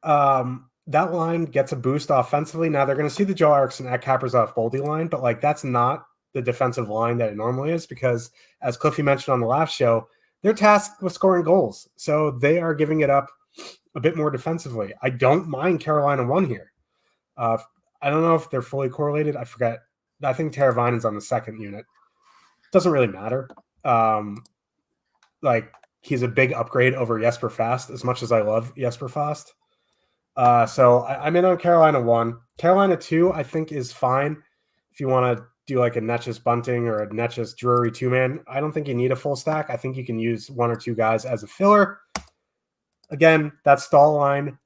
That line gets a boost offensively. Now they're going to see the Joe Eriksson at Kaprizov Boldy line, but like that's not the defensive line that it normally is because, as Cliffy mentioned on the last show, they're tasked with scoring goals. So they are giving it up a bit more defensively. I don't mind Carolina 1 here. I don't know if they're fully correlated. I forget. I think Teravainen's on the second unit. Doesn't really matter. Like he's a big upgrade over Jesper Fast as much as I love Jesper Fast. So I'm in on Carolina 1. Carolina 2, I think, is fine if you want to do like a Netchus Bunting or a Netchus Drury 2-man, I don't think you need a full stack. I think you can use one or two guys as a filler. Again, that stall line,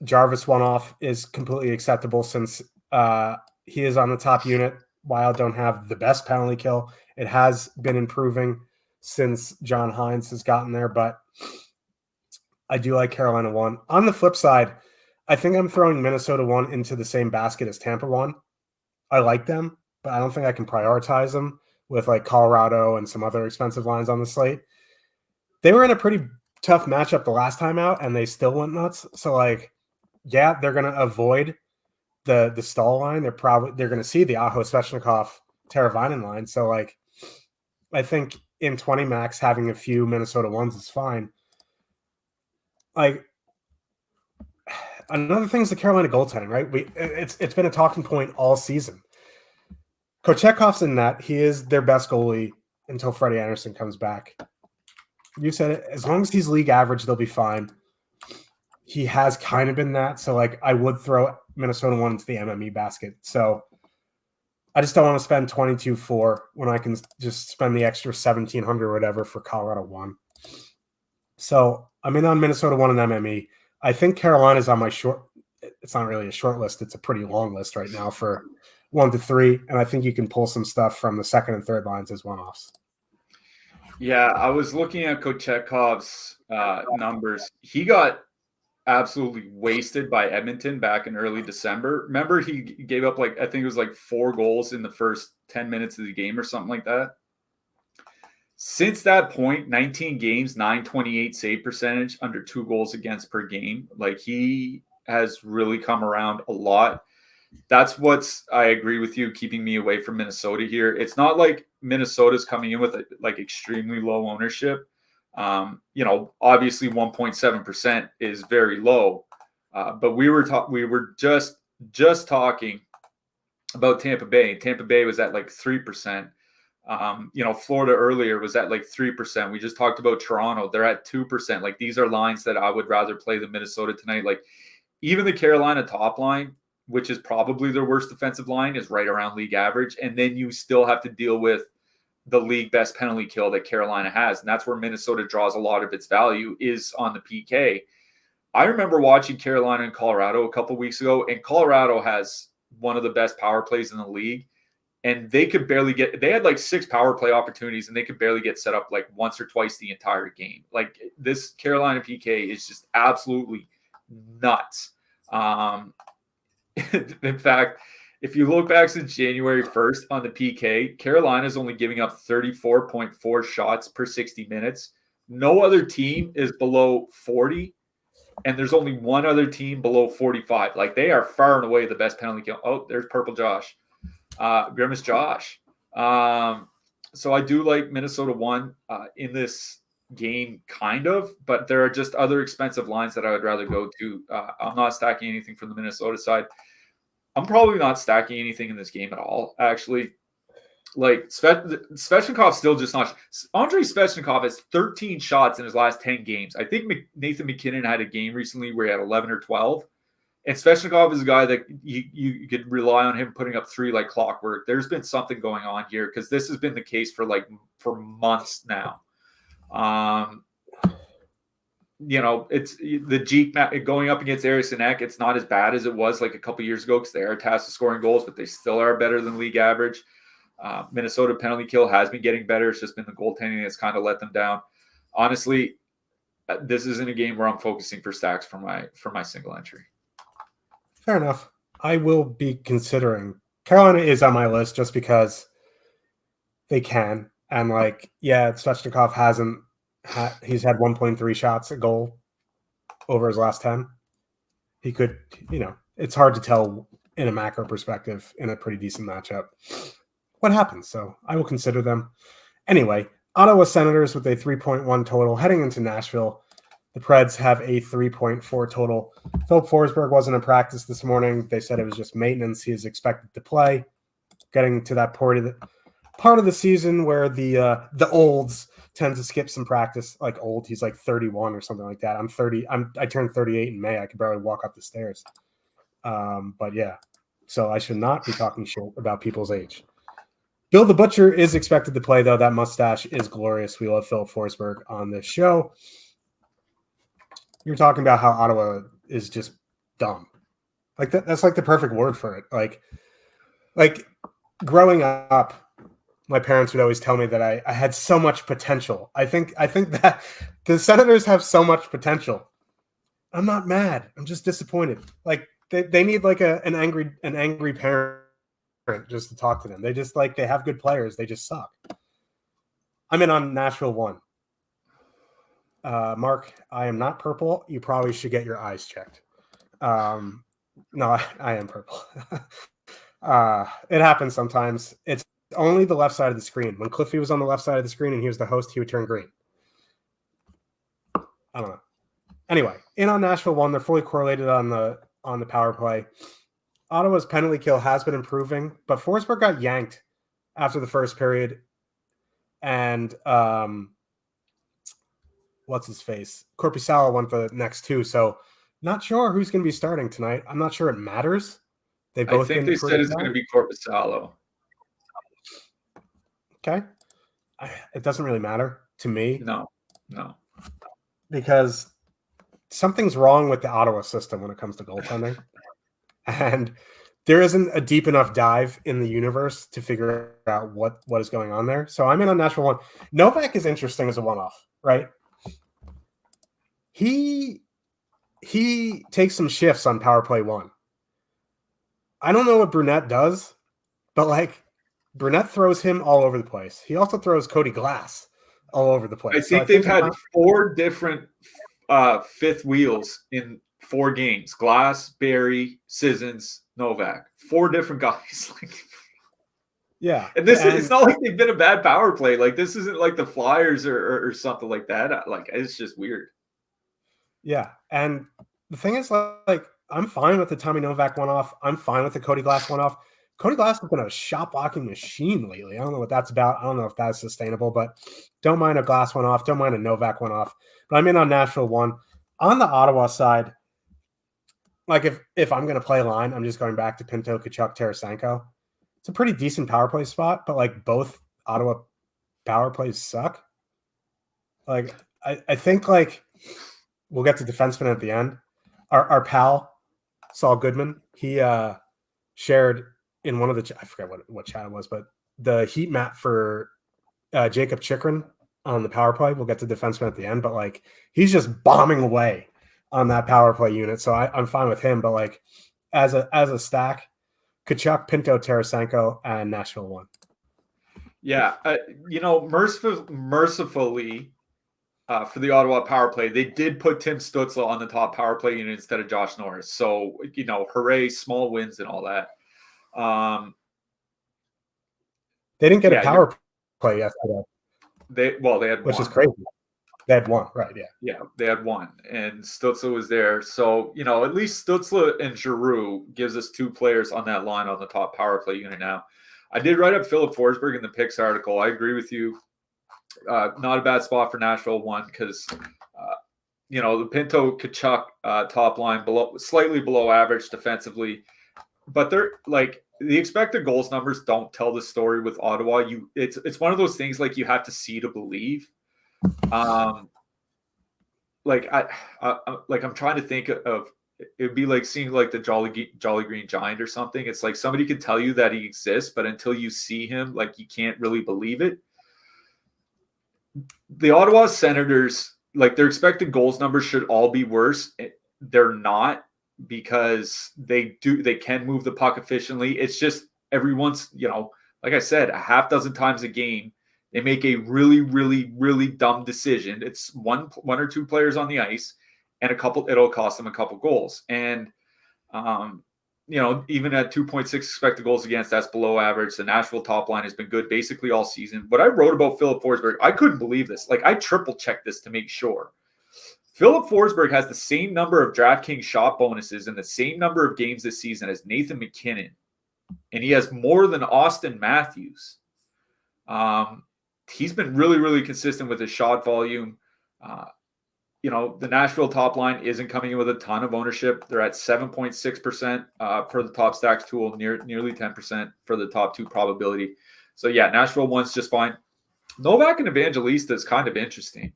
Jarvis one-off is completely acceptable since he is on the top unit. Wild don't have the best penalty kill. It has been improving since John Hines has gotten there, but I do like Carolina 1. On the flip side, I think I'm throwing Minnesota 1 into the same basket as Tampa 1. I like them, but I don't think I can prioritize them with like Colorado and some other expensive lines on the slate. They were in a pretty tough matchup the last time out, and they still went nuts. So, like, yeah, they're going to avoid the stall line. They're going to see the Aho Svechnikov Teravainen line. So, like, I think in 20 max having a few Minnesota 1s is fine. Like, another thing is the Carolina goaltending, right? It's been a talking point all season. Kochekov's in net. He is their best goalie until Freddie Anderson comes back. You said it. As long as he's league average, they'll be fine. He has kind of been that. So, like, I would throw Minnesota 1 into the MME basket. So, I just don't want to spend 22.4 when I can just spend the extra 1,700 or whatever for Colorado 1. So, I'm in on Minnesota 1 and MME. I think Carolina's on my short. It's not really a short list. It's a pretty long list right now for 1 to 3. And I think you can pull some stuff from the second and third lines as one-offs. Yeah, I was looking at Kochekov's numbers. He got absolutely wasted by Edmonton back in early December. Remember, he gave up I think it was 4 goals in the first 10 minutes of the game or something like that. Since that point, 19 games, 928 save percentage, under 2 goals against per game. He has really come around a lot. That's what's, I agree with you, keeping me away from Minnesota here. It's not like Minnesota's coming in with extremely low ownership. Obviously 1.7% is very low. But we were just talking about Tampa Bay. Tampa Bay was at 3%. Florida earlier was at 3%. We just talked about Toronto. They're at 2%. These are lines that I would rather play than Minnesota tonight. Even the Carolina top line, which is probably their worst defensive line, is right around league average. And then you still have to deal with the league best penalty kill that Carolina has. And that's where Minnesota draws a lot of its value, is on the PK. I remember watching Carolina and Colorado a couple of weeks ago, and Colorado has one of the best power plays in the league. And they could barely they had 6 power play opportunities, and they could barely get set up once or twice the entire game. This Carolina PK is just absolutely nuts. In fact, if you look back since January 1st on the PK, Carolina is only giving up 34.4 shots per 60 minutes. No other team is below 40, and there's only one other team below 45. They are far and away the best penalty kill. Oh, there's Purple Josh. Grimace Josh. So I do like Minnesota 1 in this game, kind of, but there are just other expensive lines that I would rather go to. I'm not stacking anything from the Minnesota side. I'm probably not stacking anything in this game at all, actually. Svechnikov still just not. Andrei Svechnikov has 13 shots in his last 10 games. I think Nathan McKinnon had a game recently where he had 11 or 12. And Svechnikov is a guy that you could rely on him putting up 3 like clockwork. There's been something going on here, because this has been the case for months now. It's the Jeek going up against Eriksson Ek. It's not as bad as it was a couple years ago, because they are tasked with scoring goals, but they still are better than league average. Minnesota penalty kill has been getting better. It's just been the goaltending that's kind of let them down. Honestly, this isn't a game where I'm focusing for stacks for my single entry. Fair enough. I will be considering. Carolina is on my list just because they can. And Svechnikov hasn't. He's had 1.3 shots a goal over his last 10. He could, it's hard to tell in a macro perspective in a pretty decent matchup what happens. So I will consider them. Anyway, Ottawa Senators with a 3.1 total heading into Nashville. The Preds have a 3.4 total. Philip Forsberg wasn't in practice this morning. They said it was just maintenance. He is expected to play. Getting to that part of the season where the olds tend to skip some practice. Old, he's 31 or something like that. I'm 30. I turned 38 in May. I could barely walk up the stairs. But yeah, so I should not be talking shit about people's age. Bill the Butcher is expected to play, though. That mustache is glorious. We love Philip Forsberg on this show. You're talking about how Ottawa is just dumb. Like that's like the perfect word for it. Like growing up, my parents would always tell me that I had so much potential. I think that the Senators have so much potential. I'm not mad. I'm just disappointed. Like they need like an angry parent just to talk to them. They just they have good players. They just suck. I'm in on Nashville 1. Mark, I am not purple. You probably should get your eyes checked. No, I am purple. It happens sometimes. It's only the left side of the screen. When Cliffy was on the left side of the screen and he was the host, he would turn green. I don't know. Anyway, in on Nashville 1, they're fully correlated on the power play. Ottawa's penalty kill has been improving, but Forsberg got yanked after the first period. And what's his face? Korpisalo went the next two, so not sure who's going to be starting tonight. I'm not sure it matters. I think they said it's going to be Korpisalo. Okay. It doesn't really matter to me. No. Because something's wrong with the Ottawa system when it comes to goaltending. And there isn't a deep enough dive in the universe to figure out what is going on there. So I'm in on Nashville 1. Novak is interesting as a one-off, right? He takes some shifts on power play 1. I don't know what Brunette does, but Brunette throws him all over the place. He also throws Cody Glass all over the place. I think they've had 4 different fifth wheels in 4 games. Glass, Barry, Sissons, Novak. 4 different guys. Yeah. And it's not like they've been a bad power play. This isn't like the Flyers or something like that. It's just weird. Yeah. And the thing is, I'm fine with the Tommy Novak one-off. I'm fine with the Cody Glass one-off. Cody Glass has been a shot blocking machine lately. I don't know what that's about. I don't know if that's sustainable, but don't mind a Glass one-off. Don't mind a Novak one-off. But I'm in on Nashville 1. On the Ottawa side, if I'm going to play a line, I'm just going back to Pinto, Tkachuk, Tarasenko. It's a pretty decent power play spot, but both Ottawa power plays suck. I think we'll get to defensemen at the end. Our pal, Saul Goodman, he shared in one of the I forget what chat it was, but the heat map for Jacob Chikrin on the power play. We'll get to defenseman at the end, but he's just bombing away on that power play unit. So I'm fine with him, but as a stack, Tkachuk, Pinto, Tarasenko, and Nashville 1. Yeah, mercifully. For the Ottawa power play, they did put Tim Stützle on the top power play unit instead of Josh Norris. So, hooray, small wins and all that. They didn't get a power play yesterday. They had which one. Is crazy. They had 1, right? Yeah. Yeah, they had 1, and Stützle was there. So, at least Stützle and Giroux gives us 2 players on that line on the top power play unit now. I did write up Philip Forsberg in the picks article. I agree with you. Not a bad spot for Nashville 1 because, the Pinto Tkachuk top line slightly below average defensively, but they're the expected goals numbers don't tell the story with Ottawa. It's one of those things you have to see to believe. I'm trying to think of it'd be like seeing the Jolly Green Giant or something. It's somebody could tell you that he exists, but until you see him, you can't really believe it. The Ottawa Senators, their expected goals numbers should all be worse. They're not because they can move the puck efficiently. It's just everyone's, like I said, a half dozen times a game, they make a really, really, really dumb decision. It's one or 2 players on the ice and it'll cost them a couple goals. And, even at 2.6 expected goals against, that's below average. The Nashville top line has been good basically all season. What I wrote about Philip Forsberg, I couldn't believe this. I triple checked this to make sure. Philip Forsberg has the same number of DraftKings shot bonuses and the same number of games this season as Nathan McKinnon. And he has more than Austin Matthews. He's been really, really consistent with his shot volume. The Nashville top line isn't coming in with a ton of ownership. They're at 7.6% for the top stacks tool, nearly 10% for the top 2 probability. So yeah, Nashville 1's just fine. Novak and Evangelista is kind of interesting.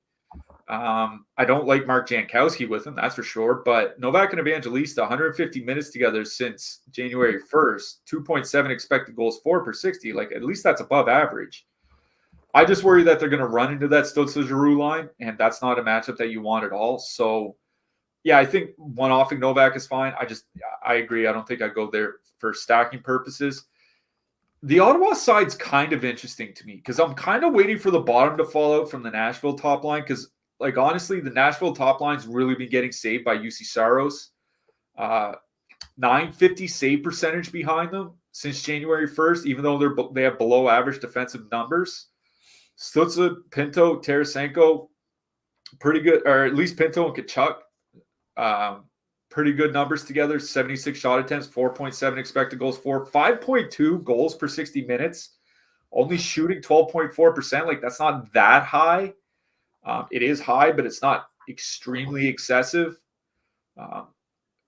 I don't like Mark Jankowski with him, that's for sure. But Novak and Evangelista, 150 minutes together since January 1st, 2.7 expected goals for per 60. Like, at least that's above average. I just worry that they're going to run into that Stützle-Giroux line, and that's not a matchup that you want at all. So, yeah, I think one-offing Novak is fine. I agree. I don't think I'd go there for stacking purposes. The Ottawa side's kind of interesting to me because I'm kind of waiting for the bottom to fall out from the Nashville top line because, like, honestly, the Nashville top line's really been getting saved by UC Saros. 950 save percentage behind them since January 1st, even though they have below average defensive numbers. Stützle, Pinto, Tarasenko, pretty good, or at least Pinto and Tkachuk, pretty good numbers together. 76 shot attempts, 4.7 expected goals for, 5.2 goals per 60 minutes, only shooting 12.4%. Like, that's not that high. It is high, but it's not extremely excessive.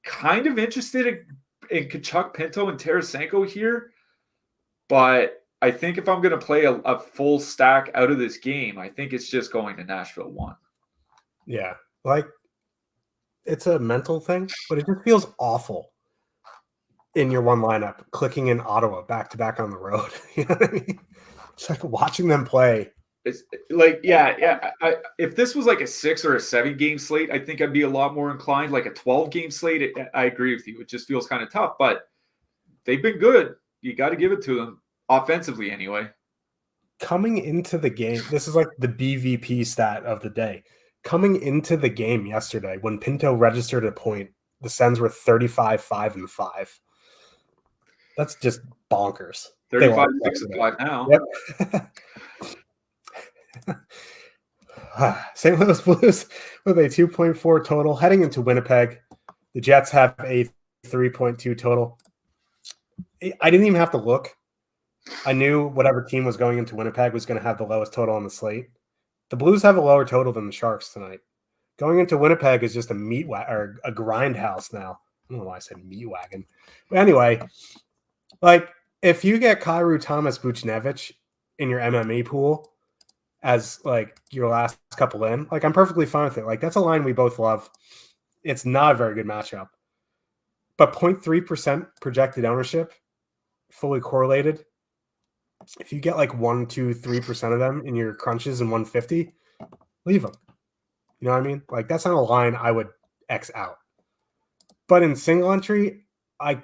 Kind of interested in Tkachuk, Pinto, and Tarasenko here, but I think if I'm going to play a full stack out of this game, I think it's just going to Nashville 1. Yeah, like, it's a mental thing, but it just feels awful in your one lineup, clicking in Ottawa back-to-back on the road. You know what I mean? It's like watching them play. It's like, yeah. If this was like a 6 or a 7 game slate, I think I'd be a lot more inclined. Like a 12 game slate, I agree with you. It just feels kind of tough, but they've been good. You got to give it to them, offensively anyway. Coming into the game, this is like the BVP stat of the day. Coming into the game yesterday, when Pinto registered a point, the Sens were 35-5-5. That's just bonkers. 35-6-5 now. Yep. St. Louis Blues with a 2.4 total heading into Winnipeg. The Jets have a 3.2 total. I didn't even have to look. I knew whatever team was going into Winnipeg was going to have the lowest total on the slate. The Blues have a lower total than the Sharks tonight. Going into Winnipeg is just or a grind house now. I don't know why I said meat wagon. But anyway, like, if you get Kyrou Thomas Buchnevich in your MME pool as like your last couple in, like, I'm perfectly fine with it. Like, that's a line we both love. It's not a very good matchup. But 0.3% projected ownership, fully correlated. If you get like 1, 2, 3% of them in your crunches in 150, leave them. You know what I mean? Like, that's not a line I would X out. But in single entry, I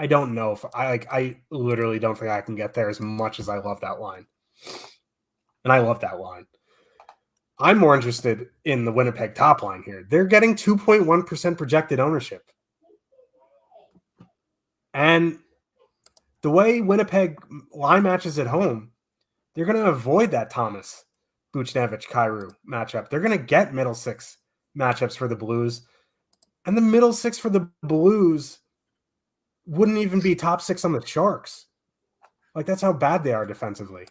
don't know if I literally don't think I can get there as much as I love that line. And I love that line. I'm more interested in the Winnipeg top line here. They're getting 2.1% projected ownership. And the way Winnipeg line matches at home, they're going to avoid that Thomas Buchnevich Kyrou matchup. They're going to get middle six matchups for the Blues. And the middle six for the Blues wouldn't even be top 6 on the Sharks. Like, that's how bad they are defensively.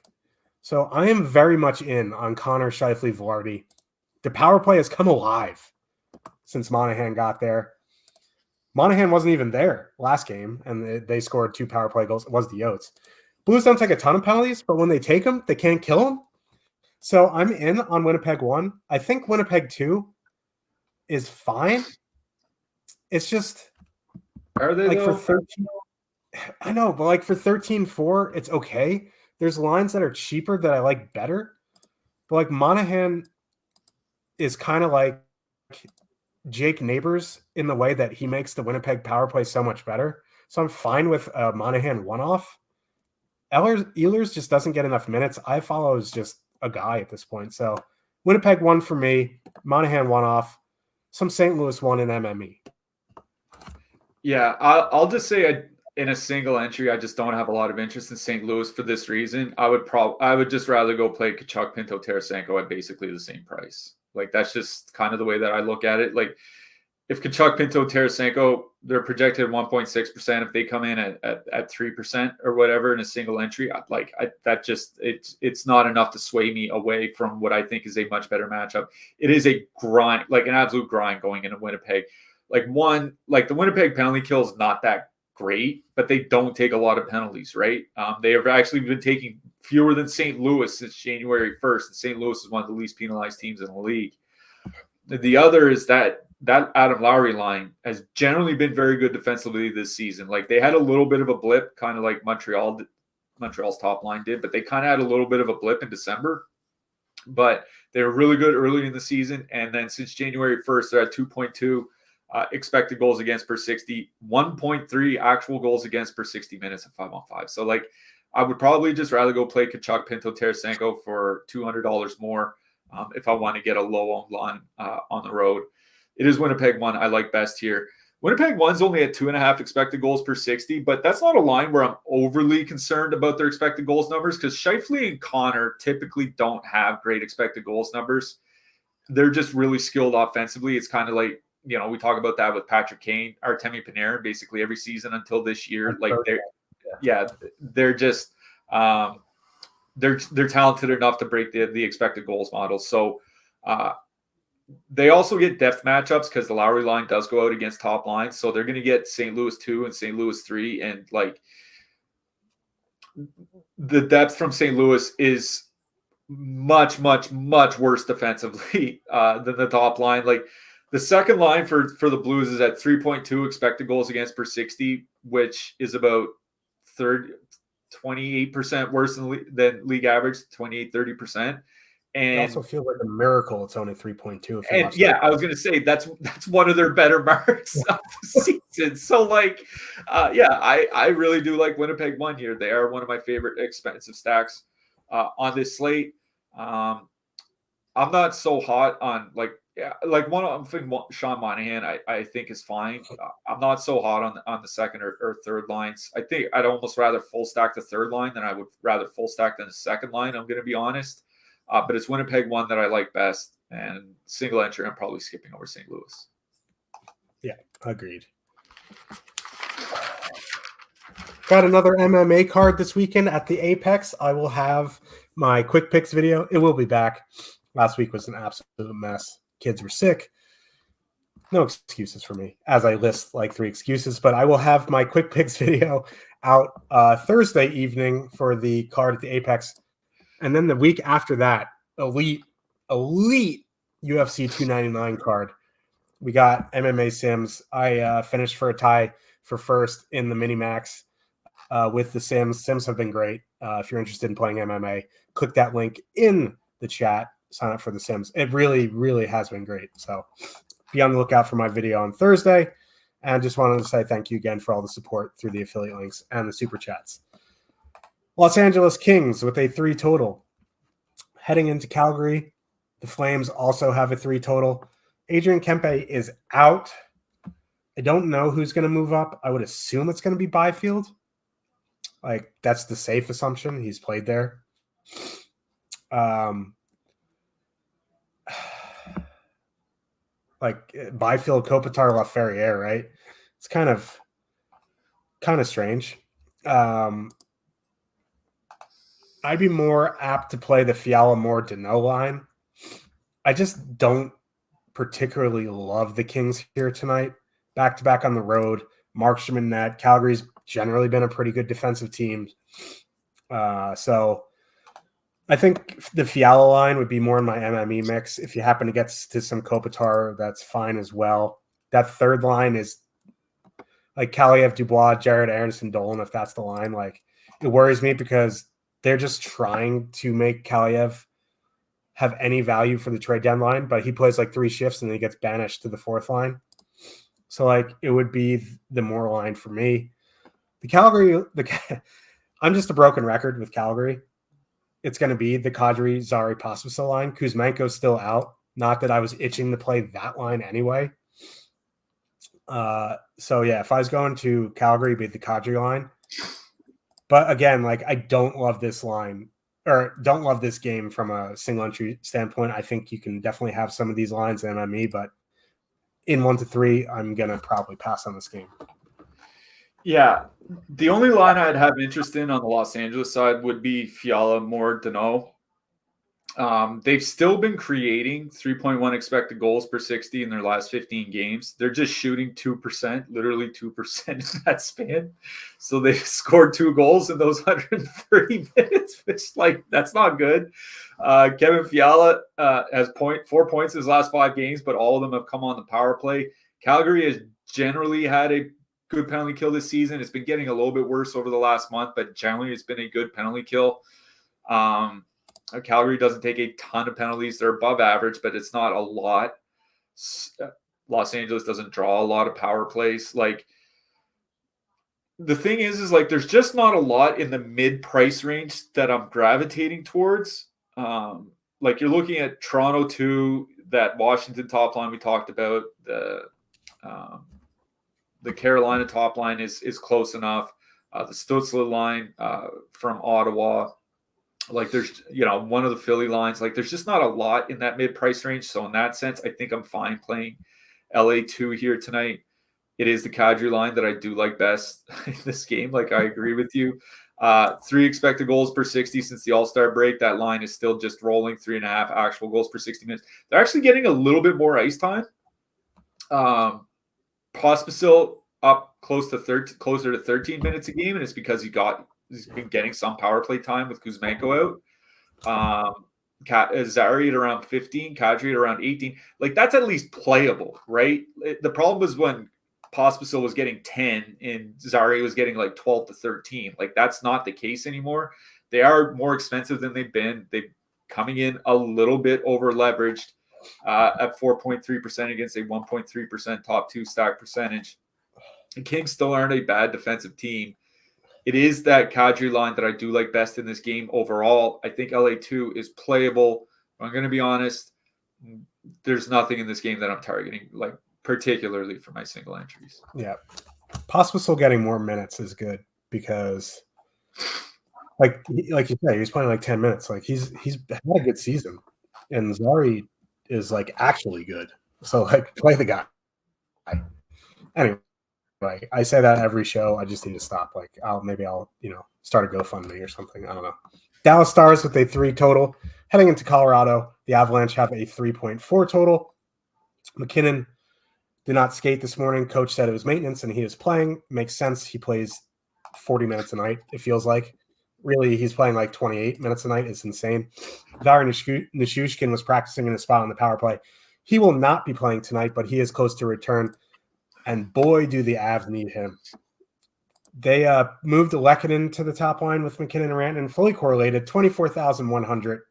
So I am very much in on Connor Scheifele Velarde. The power play has come alive since Monahan got there. Monahan wasn't even there last game, and they scored 2 power play goals. It was the Yotes. Blues don't take a ton of penalties, but when they take them, they can't kill them. So I'm in on Winnipeg 1. I think Winnipeg 2 is fine. It's just, are they, like, though? for 13? I know, but like for 13-4, it's okay. There's lines that are cheaper that I like better. But like Monahan is kind of like Jake Neighbors in the way that he makes the Winnipeg power play so much better. So I'm fine with Monahan one-off. Ehlers just doesn't get enough minutes. I follow as just a guy at this point. So Winnipeg 1 for me, Monahan one-off, some St. Louis 1 in MME. Yeah, I'll just say in a single entry, I just don't have a lot of interest in St. Louis for this reason. I would just rather go play Tkachuk, Pinto, Tarasenko at basically the same price. Like, that's just kind of the way that I look at it. Like, if Tkachuk, Pinto, Tarasenko, they're projected 1.6%. If they come in at 3% or whatever in a single entry, it's not enough to sway me away from what I think is a much better matchup. It is a grind, like an absolute grind going into Winnipeg. Like the Winnipeg penalty kill is not that great, but they don't take a lot of penalties, right? They have actually been taking fewer than St. Louis since January 1st. And St. Louis is one of the least penalized teams in the league. The other is that Adam Lowry line has generally been very good defensively this season. Like they had a little bit of a blip, kind of like Montreal's top line did, but they kind of had a little bit of a blip in December. But they were really good early in the season. And then since January 1st, they're at 2.2 expected goals against per 60, 1.3 actual goals against per 60 minutes at 5-on-5. So like I would probably just rather go play Kachuk, Pinto, Tarasenko for $200 more if I want to get a low-owned line on the road. It is Winnipeg 1 I like best here. Winnipeg 1's only at 2.5 expected goals per 60, but that's not a line where I'm overly concerned about their expected goals numbers because Scheifele and Connor typically don't have great expected goals numbers. They're just really skilled offensively. It's kind of like, we talk about that with Patrick Kane, Artemi Panarin, basically every season until this year. Like they're just they're talented enough to break the expected goals model. So they also get depth matchups because the Lowry line does go out against top lines. So they're going to get St. Louis 2 and St. Louis 3. And like the depth from St. Louis is much, much, much worse defensively than the top line. Like the second line for the Blues is at 3.2 expected goals against per 60, which is about 28% worse than league average, 28-30%. And it also feels like a miracle it's only 3.2. And yeah, I was going to say that's one of their better marks of the season. So like, I really do like Winnipeg 1 here. They are one of my favorite expensive stacks on this slate. I'm not so hot on I'm thinking Sean Monahan. I think is fine. I'm not so hot on the second or third lines. I think I'd almost rather full stack the third line than I would rather full stack than the second line. I'm going to be honest. But it's Winnipeg 1 that I like best, and single entry I'm probably skipping over St. Louis. Yeah, agreed. Got another MMA card this weekend at the Apex. I will have my quick picks video. It will be back. Last week was an absolute mess. Kids were sick. No excuses for me, as I list like 3 excuses, but I will have my quick picks video out Thursday evening for the card at the Apex. And then the week after that, elite UFC 299 card. We got MMA Sims. I finished for a tie for first in the Minimax with the Sims. Sims have been great. If you're interested in playing MMA, click that link in the chat. Sign up for the Sims. It really, really has been great. So be on the lookout for my video on Thursday. And just wanted to say thank you again for all the support through the affiliate links and the super chats. Los Angeles Kings with a 3 total. Heading into Calgary, the Flames also have a 3 total. Adrian Kempe is out. I don't know who's going to move up. I would assume it's going to be Byfield. Like, that's the safe assumption. He's played there. Like Byfield, Kopitar, LaFerriere, right? It's kind of strange. I'd be more apt to play the Fiala more Deneau line. I just don't particularly love the Kings here tonight. Back-to-back on the road. Markstrom in net. Calgary's generally been a pretty good defensive team. So I think the Fiala line would be more in my MME mix. If you happen to get to some Kopitar, that's fine as well. That third line is like Kaliev, Dubois, Jared Anderson, Dolan, if that's the line. Like, it worries me because they're just trying to make Kaliev have any value for the trade deadline, but he plays like 3 shifts and then he gets banished to the 4th line. So like it would be the more line for me. I'm just a broken record with Calgary. It's going to be the Kadri, Zari, Pospisil line. Kuzmenko's still out. Not that I was itching to play that line anyway. So yeah, if I was going to Calgary, it'd be the Kadri line. But again, like I don't love this line or don't love this game from a single entry standpoint. I think you can definitely have some of these lines in MME, but in 1 to 3, I'm going to probably pass on this game. Yeah. The only line I'd have interest in on the Los Angeles side would be Fiala more Deneau. They've still been creating 3.1 expected goals per 60 in their last 15 games. They're just shooting 2%, literally 2% in that span. So they've scored 2 goals in those 130 minutes, which, like, that's not good. Kevin Fiala has 4 points in his last 5 games, but all of them have come on the power play. Calgary has generally had a good penalty kill this season. It's been getting a little bit worse over the last month, but generally it's been a good penalty kill. Calgary doesn't take a ton of penalties. They're above average, but it's not a lot. Los Angeles doesn't draw a lot of power plays. Like, the thing is like, there's just not a lot in the mid-price range that I'm gravitating towards. Like, you're looking at Toronto 2, that Washington top line we talked about. The Carolina top line is close enough. The Stutzler line from Ottawa. Like, there's, one of the Philly lines. Like, there's just not a lot in that mid-price range. So in that sense, I think I'm fine playing LA2 here tonight. It is the Kadri line that I do like best in this game. Like, I agree with you. 3 expected goals per 60 since the All-Star break. That line is still just rolling. 3.5 actual goals per 60 minutes. They're actually getting a little bit more ice time. Pospisil up closer to 13 minutes a game, and it's because he's been getting some power play time with Kuzmenko out. Zari at around 15, Kadri at around 18. Like, that's at least playable, right? The problem was when Pospisil was getting 10 and Zari was getting like 12 to 13. Like, that's not the case anymore. They are more expensive than they've been. They're coming in a little bit over leveraged at 4.3% against a 1.3% top 2 stack percentage. The Kings still aren't a bad defensive team. It is that Kadri line that I do like best in this game overall. I think LA2 is playable. I'm going to be honest. There's nothing in this game that I'm targeting, like, particularly for my single entries. Yeah. Pospisil getting more minutes is good because, like you said, he's playing like 10 minutes. Like, he's had a good season. And Zari is, like, actually good. So, like, play the guy. Anyway. Like, I say that every show. I just need to stop. Like, I'll start a GoFundMe or something. I don't know. Dallas Stars with a 3 total. Heading into Colorado, the Avalanche have a 3.4 total. McKinnon did not skate this morning. Coach said it was maintenance, and he is playing. Makes sense. He plays 40 minutes a night, it feels like. Really, he's playing like 28 minutes a night. It's insane. Valeri Nichushkin was practicing in a spot on the power play. He will not be playing tonight, but he is close to return. And boy, do the Avs need him. They moved Lehkonen to the top line with McKinnon and Rantanen, fully correlated, 24,100.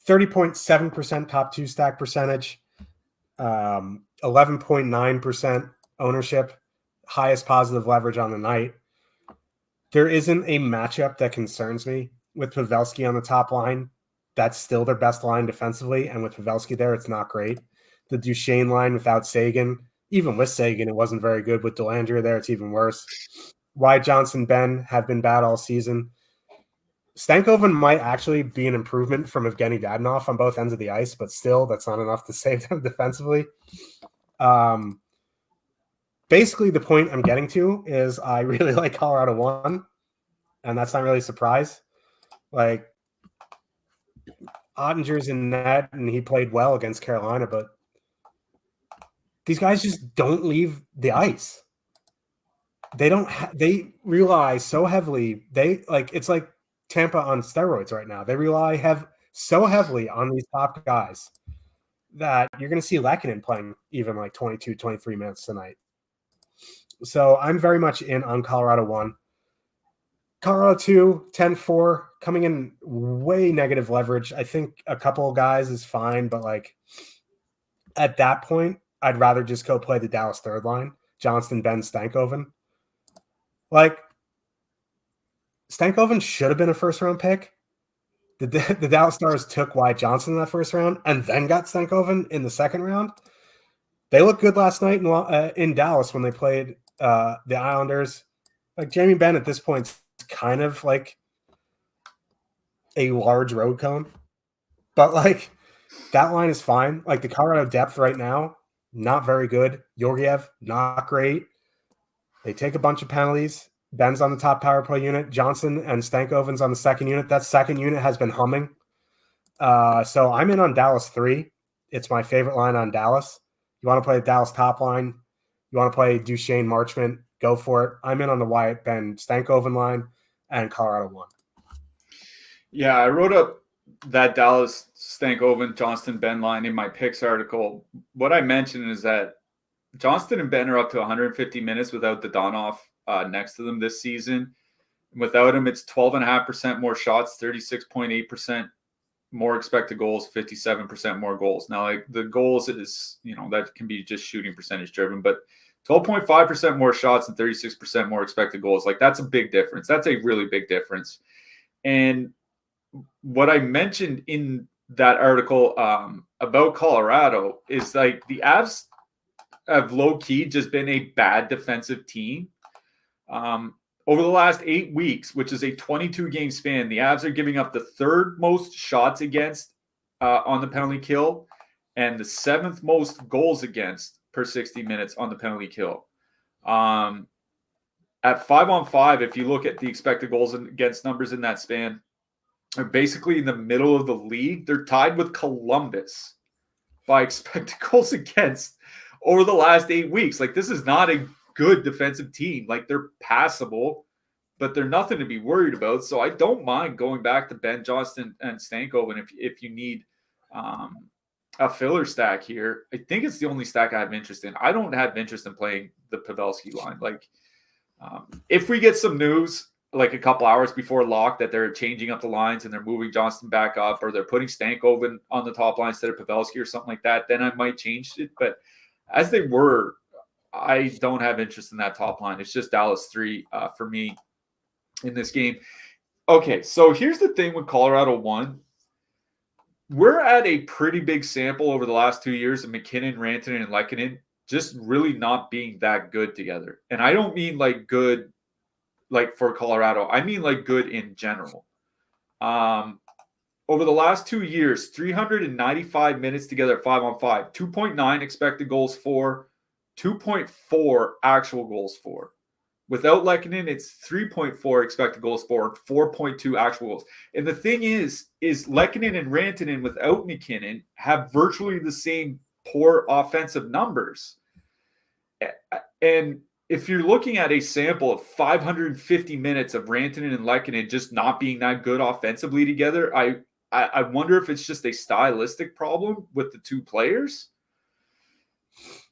30.7% top 2 stack percentage, 11.9% ownership, highest positive leverage on the night. There isn't a matchup that concerns me with Pavelski on the top line. That's still their best line defensively, and with Pavelski there, it's not great. The Duchesne line without Sagan, even with Sagan, it wasn't very good. With Dellandrea there, it's even worse. Wyatt Johnson, Ben have been bad all season. Stankoven might actually be an improvement from Evgeny Dadonov on both ends of the ice, but still, that's not enough to save them defensively. Basically, the point I'm getting to is I really like Colorado 1, and that's not really a surprise. Like, Ottinger's in net, and he played well against Carolina, but these guys just don't leave the ice. They don't. They rely so heavily. It's like Tampa on steroids right now. They rely so heavily on these top guys that you're going to see Lehkonen playing even like 22, 23 minutes tonight. So I'm very much in on Colorado 1. Colorado 2, 10-4, coming in way negative leverage. I think a couple of guys is fine, but like at that point, I'd rather just go play the Dallas third line, Johnston, Ben, Stankoven. Like, Stankoven should have been a first-round pick. The Dallas Stars took Wyatt Johnson in that first round and then got Stankoven in the second round. They looked good last night in Dallas when they played the Islanders. Like, Jamie Benn at this point is kind of like a large road cone. But, like, that line is fine. Like, the Colorado depth right now, not very good. Georgiev, not great. They take a bunch of penalties. Ben's on the top power play unit. Johnson and Stankoven's on the second unit. That second unit has been humming. So I'm in on Dallas 3. It's my favorite line on Dallas. You want to play the Dallas top line? You want to play Duchesne Marchment? Go for it. I'm in on the Wyatt Ben Stankoven line and Colorado 1. Yeah, I wrote up that Dallas Stankoven Johnston Ben line in my picks article. What I mentioned is that Johnston and Ben are up to 150 minutes without the Donoff next to them this season. Without him, it's 12.5% more shots, 36.8% more expected goals, 57% more goals. Now, like the goals is, that can be just shooting percentage driven, but 12.5% more shots and 36% more expected goals. Like that's a big difference. That's a really big difference. And what I mentioned in that article about Colorado is like the Avs have low key just been a bad defensive team. Over the last 8 weeks, which is a 22 game span, the Avs are giving up the third most shots against on the penalty kill and the 7th most goals against per 60 minutes on the penalty kill. At 5-on-5, if you look at the expected goals against numbers in that span, they're basically in the middle of the league. They're tied with Columbus by expected goals against over the last 8 weeks. Like this is not a good defensive team. Like they're passable, but they're nothing to be worried about. So I don't mind going back to Ben Johnston and Stankoven if you need a filler stack here. I think it's the only stack I have interest in. I don't have interest in playing the Pavelski line. Like if we get some news like a couple hours before lock that they're changing up the lines and they're moving Johnston back up or they're putting Stankoven on the top line instead of Pavelski or something like that, then I might change it. But as they were, I don't have interest in that top line. It's just Dallas 3 for me in this game. Okay, so here's the thing with Colorado 1. We're at a pretty big sample over the last 2 years of McKinnon, Rantanen, and Lehkonen just really not being that good together. And I don't mean like good like for Colorado. I mean like good in general. Over the last 2 years, 395 minutes together at 5-on-5, 2.9 expected goals for, 2.4 actual goals for. Without Lehkonen, it's 3.4 expected goals for, 4.2 actual goals. And the thing is Lehkonen and Rantanen without McKinnon have virtually the same poor offensive numbers. And if you're looking at a sample of 550 minutes of Rantanen and Lehkonen just not being that good offensively together, I wonder if it's just a stylistic problem with the two players.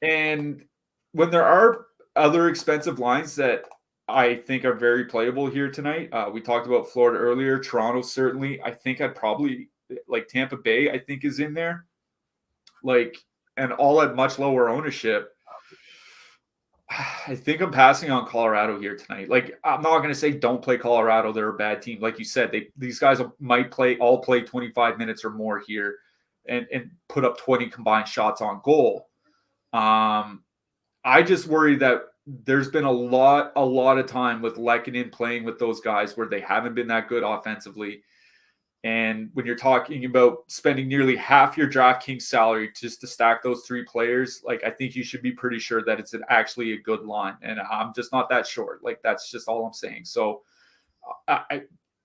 And when there are other expensive lines that I think are very playable here tonight, we talked about Florida earlier, Toronto certainly. I think I'd probably like Tampa Bay, I think is in there. Like, and all at much lower ownership. I think I'm passing on Colorado here tonight. Like, I'm not going to say don't play Colorado. They're a bad team. Like you said, these guys might play 25 minutes or more here and put up 20 combined shots on goal. I just worry that there's been a lot of time with Lehkonen playing with those guys where they haven't been that good offensively. And when you're talking about spending nearly half your DraftKings salary just to stack those 3 players, like I think you should be pretty sure that it's actually a good line. And I'm just not that sure. Like that's just all I'm saying. So I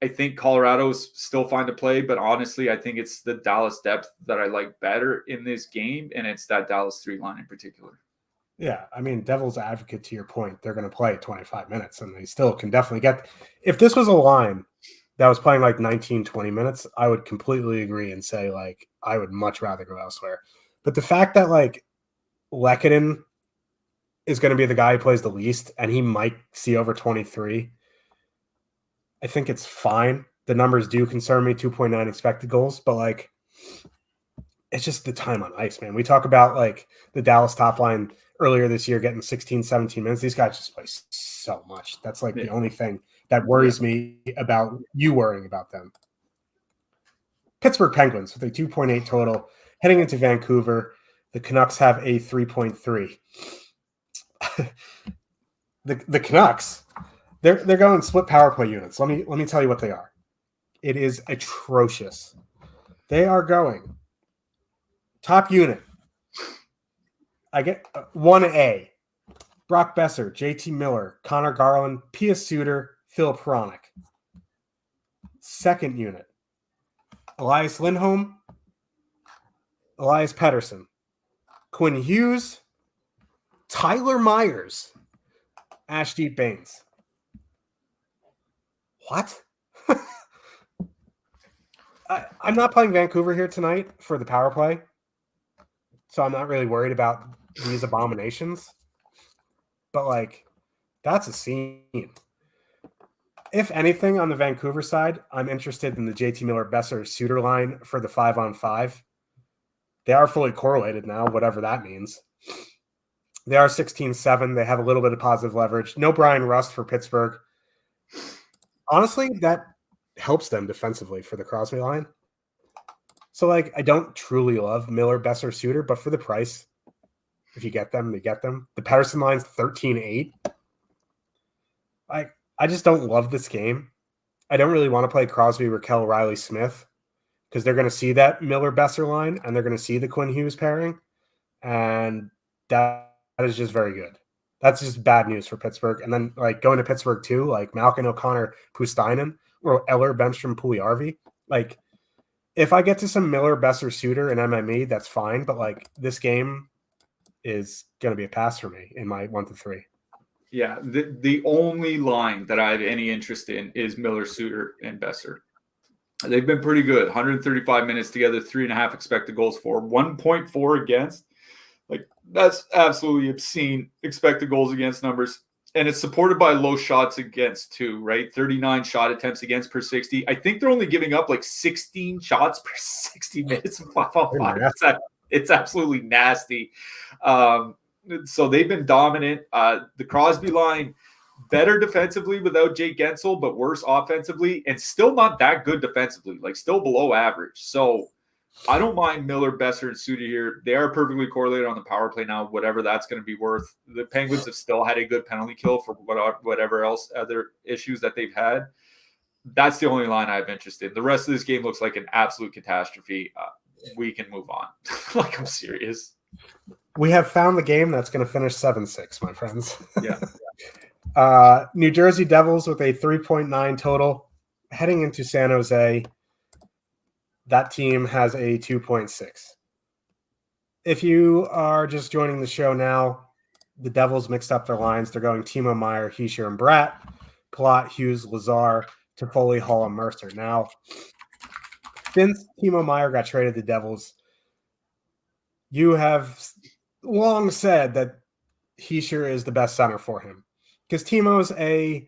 think Colorado's still fine to play, but honestly, I think it's the Dallas depth that I like better in this game, and it's that Dallas 3 line in particular. Yeah, I mean, devil's advocate to your point, they're going to play 25 minutes, and they still can definitely get – if this was a line that was playing like 19, 20 minutes, I would completely agree and say, like, I would much rather go elsewhere. But the fact that, like, Lehkonen is going to be the guy who plays the least, and he might see over 23, I think it's fine. The numbers do concern me, 2.9 expected goals, but, like, it's just the time on ice, man. We talk about, like, the Dallas top line earlier this year getting 16, 17 minutes. These guys just play so much. That's, like, the only thing that worries me about you worrying about them. Pittsburgh Penguins with a 2.8 total. Heading into Vancouver, the Canucks have a 3.3. the Canucks, they're going split power play units. Let me tell you what they are. It is atrocious. They are going top unit. I get 1A. Brock Besser, JT Miller, Connor Garland, Pia Suter, Phil Pronik. Second unit. Elias Lindholm, Elias Pettersson, Quinn Hughes, Tyler Myers, Ashdeep Baines. What? I'm not playing Vancouver here tonight for the power play, so I'm not really worried about these abominations. But, like, that's a scene. If anything, on the Vancouver side, I'm interested in the JT Miller-Besser Suter line for the 5-on-5. They are fully correlated now, whatever that means. They are 16-7. They have a little bit of positive leverage. No Brian Rust for Pittsburgh. Honestly, that helps them defensively for the Crosby line. So, like, I don't truly love Miller-Besser Suter, but for the price, if you get them, they get them. The Pettersson line's 13-8. I just don't love this game. I don't really want to play Crosby, Raquel, Riley Smith because they're going to see that Miller-Besser line and they're going to see the Quinn Hughes pairing. And that is just very good. That's just bad news for Pittsburgh. And then, like, going to Pittsburgh too, like Malkin, O'Connor, Pustainen, or Eller, Bemstrom, Puljujarvi. Like, if I get to some Miller-Besser Suter and MME, that's fine. But, like, this game is going to be a pass for me in my 1-3. Yeah, the only line that I have any interest in is Miller, Suter, and Besser. They've been pretty good. 135 minutes together, 3.5 expected goals for, 1.4 against. Like, that's absolutely obscene expected goals against numbers. And it's supported by low shots against too, right? 39 shot attempts against per 60. I think they're only giving up like 16 shots per 60 minutes of 5-on-5. It's absolutely nasty. So they've been dominant. The Crosby line, better defensively without Jake Gensel, but worse offensively, and still not that good defensively, like still below average. So I don't mind Miller, Besser, and Suter here. They are perfectly correlated on the power play now, whatever that's going to be worth. The Penguins have still had a good penalty kill for whatever else other issues that they've had. That's the only line I have interest in. The rest of this game looks like an absolute catastrophe. We can move on. Like, I'm serious. We have found the game that's going to finish 7-6, my friends. Yeah. New Jersey Devils with a 3.9 total. Heading into San Jose, that team has a 2.6. If you are just joining the show now, the Devils mixed up their lines. They're going Timo Meier, Hischier, and Bratt, Palat, Hughes, Lazar, Toffoli, Hall, and Mercer. Now, since Timo Meier got traded to the Devils, you have long said that Hischier is the best center for him because Timo's a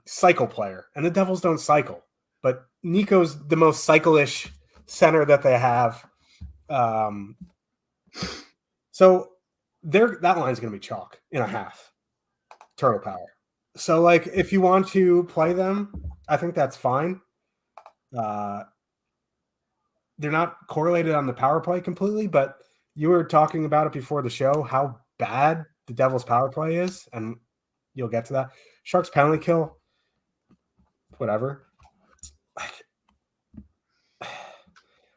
cycle player, and the Devils don't cycle. But Nico's the most cycle-ish center that they have. So that line's going to be chalk in a half. Turtle power. So, like, if you want to play them, I think that's fine. They're not correlated on the power play completely, but you were talking about it before the show, how bad the Devils power play is, and you'll get to that. Sharks penalty kill, whatever.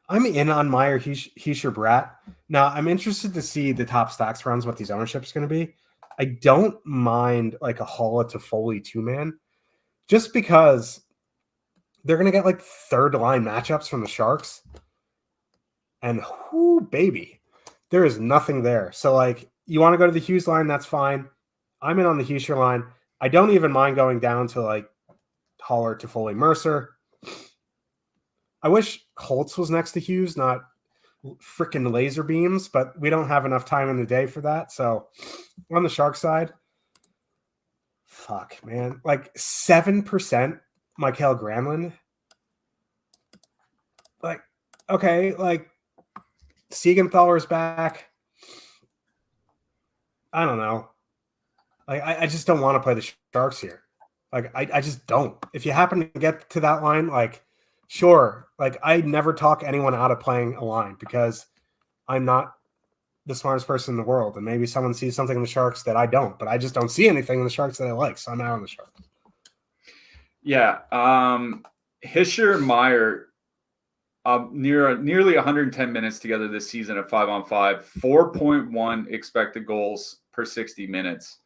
I'm in on Meier, Hischier, Bratt. Now, I'm interested to see the top stacks runs, what these ownerships going to be. I don't mind like a Halla Toffoli 2-man, just because they're going to get like third line matchups from the Sharks. And whoo, baby, there is nothing there. So, like, you want to go to the Hughes line, that's fine. I'm in on the Hischier line. I don't even mind going down to like Haller, Toffoli, Mercer. I wish Holtz was next to Hughes, not freaking laser beams, but we don't have enough time in the day for that. So on the Shark side, fuck, man. Like 7% Mikael Granlund. Like, okay, like Siegenthaler's back. I don't know. Like, I just don't want to play the Sharks here. Like, I just don't. If you happen to get to that line, like, sure. Like, I never talk anyone out of playing a line because I'm not the smartest person in the world. And maybe someone sees something in the Sharks that I don't, but I just don't see anything in the Sharks that I like. So I'm out on the Sharks. Yeah. Hischier and Meier, nearly 110 minutes together this season at 5-on-5, 4.1 expected goals per 60 minutes.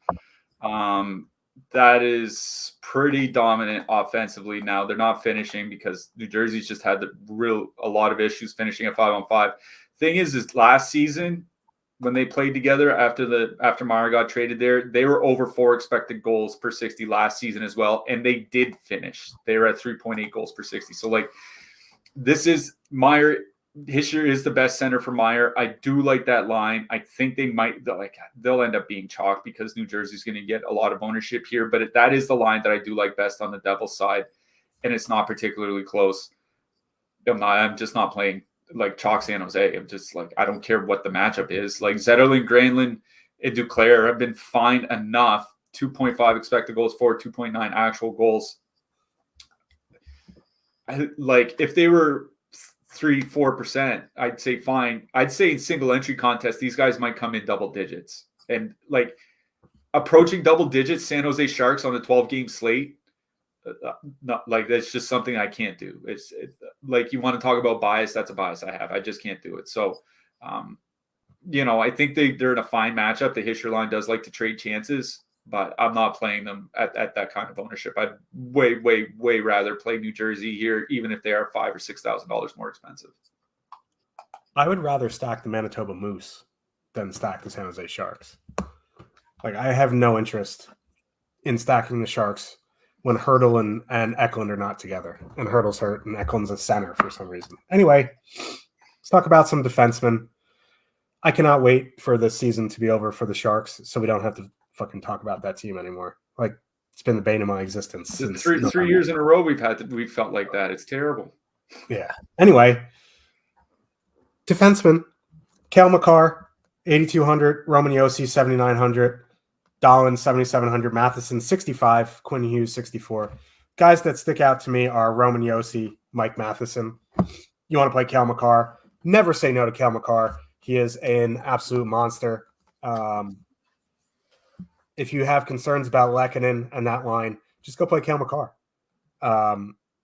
that is pretty dominant offensively. Now they're not finishing because New Jersey's just had a lot of issues finishing at 5-on-5. Thing is last season when they played together after Meyer got traded there, they were over 4 expected goals per 60 last season as well, and they did finish. They were at 3.8 goals per 60. So like this is Meyer. Hischier is the best center for Meyer. I do like that line. I think they'll end up being chalk because New Jersey's going to get a lot of ownership here. But that is the line that I do like best on the Devils side, and it's not particularly close. I'm just not playing like chalk San Jose. I'm just like I don't care what the matchup is. Like Zetterlund, Granlund, and Duclair have been fine enough. 2.5 expected goals for, 2.9 actual goals. Like if they were 3-4%, I'd say fine. I'd say in single entry contest, these guys might come in double digits. And like approaching double digits, San Jose Sharks on the 12-game slate, not like that's just something I can't do. It's like you want to talk about bias, that's a bias I have. I just can't do it. So, I think they're in a fine matchup. The Hischier line does like to trade chances, but I'm not playing them at that kind of ownership. I'd way rather play New Jersey here, even if they are $5,000 or $6,000 more expensive. I would rather stack the Manitoba Moose than stack the San Jose Sharks. Like I have no interest in stacking the Sharks when Hertl and Eklund are not together. And Hertl's hurt and Eklund's a center for some reason. Anyway, let's talk about some defensemen. I cannot wait for this season to be over for the Sharks so we don't have to fucking talk about that team anymore. Like it's been the bane of my existence. Since three years in a row we've felt like that. It's terrible. Yeah. Anyway, defenseman, Cale Makar, 8,200, Roman Josi, 7,900, Dahlin, 7,700, Matheson, 65, Quinn Hughes, 64. Guys that stick out to me are Roman Josi, Mike Matheson. You want to play Cale Makar? Never say no to Cale Makar. He is an absolute monster. If you have concerns about Lehkonen and that line, just go play Cale Makar.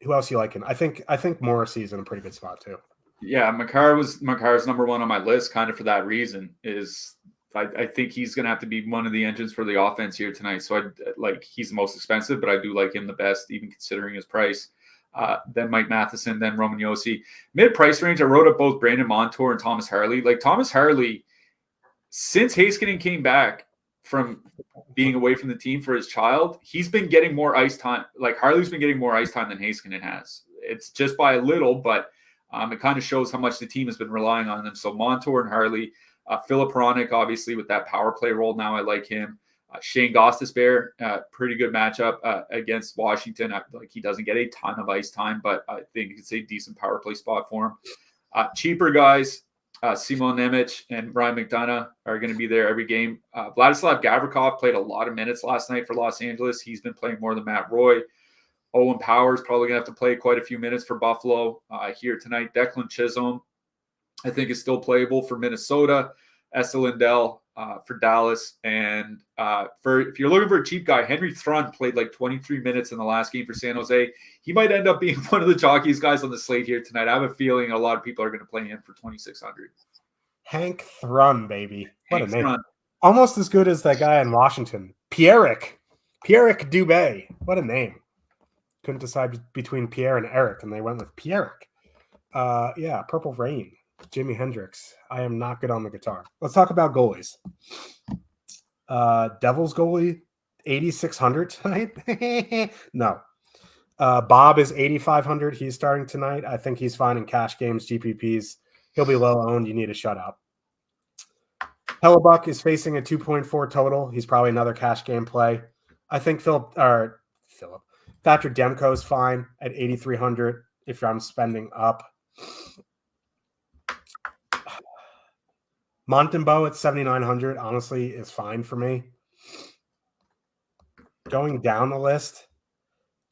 Who else you liking? I think Morrissey's in a pretty good spot too. Yeah, Makar's number one on my list, kind of for that reason. I think he's going to have to be one of the engines for the offense here tonight. So he's the most expensive, but I do like him the best, even considering his price. Then Mike Matheson, then Roman Josi. Mid-price range, I wrote up both Brandon Montour and Thomas Harley. Like Thomas Harley, since Heiskanen came back from being away from the team for his child, he's been getting more ice time. Like Harley's been getting more ice time than Heiskanen has. It's just by a little, but it kind of shows how much the team has been relying on them. So Montour and Harley, Philip Hronik, obviously with that power play role now, I like him. Shane Gostisbehere, pretty good matchup against Washington. He doesn't get a ton of ice time, but I think it's a decent power play spot for him. Cheaper guys, Simon Nemec and Ryan McDonough are going to be there every game. Vladislav Gavrikov played a lot of minutes last night for Los Angeles. He's been playing more than Matt Roy. Owen Power's probably going to have to play quite a few minutes for Buffalo here tonight. Declan Chisholm, I think, is still playable for Minnesota. Esa Lindell for Dallas. And if you're looking for a cheap guy, Henry Thrun played like 23 minutes in the last game for San Jose. He might end up being one of the chalkiest guys on the slate here tonight. I have a feeling a lot of people are going to play him for 2,600. Hank Thrun, baby. What Hank a name. Thrun. Almost as good as that guy in Washington. Pierrick Dubé. What a name. Couldn't decide between Pierre and Eric, and they went with Pierrick. Purple Rain. Jimi Hendrix. I am not good on the guitar. Let's talk about goalies. Devils goalie, 8,600 tonight. No. Bob is 8,500. He's starting tonight. I think he's fine in cash games, GPPs. He'll be low owned. You need to shut up. Hellebuck is facing a 2.4 total. He's probably another cash game play. I think Thatcher Demko is fine at 8,300 if I'm spending up. Montembeault at 7,900, honestly, is fine for me. Going down the list,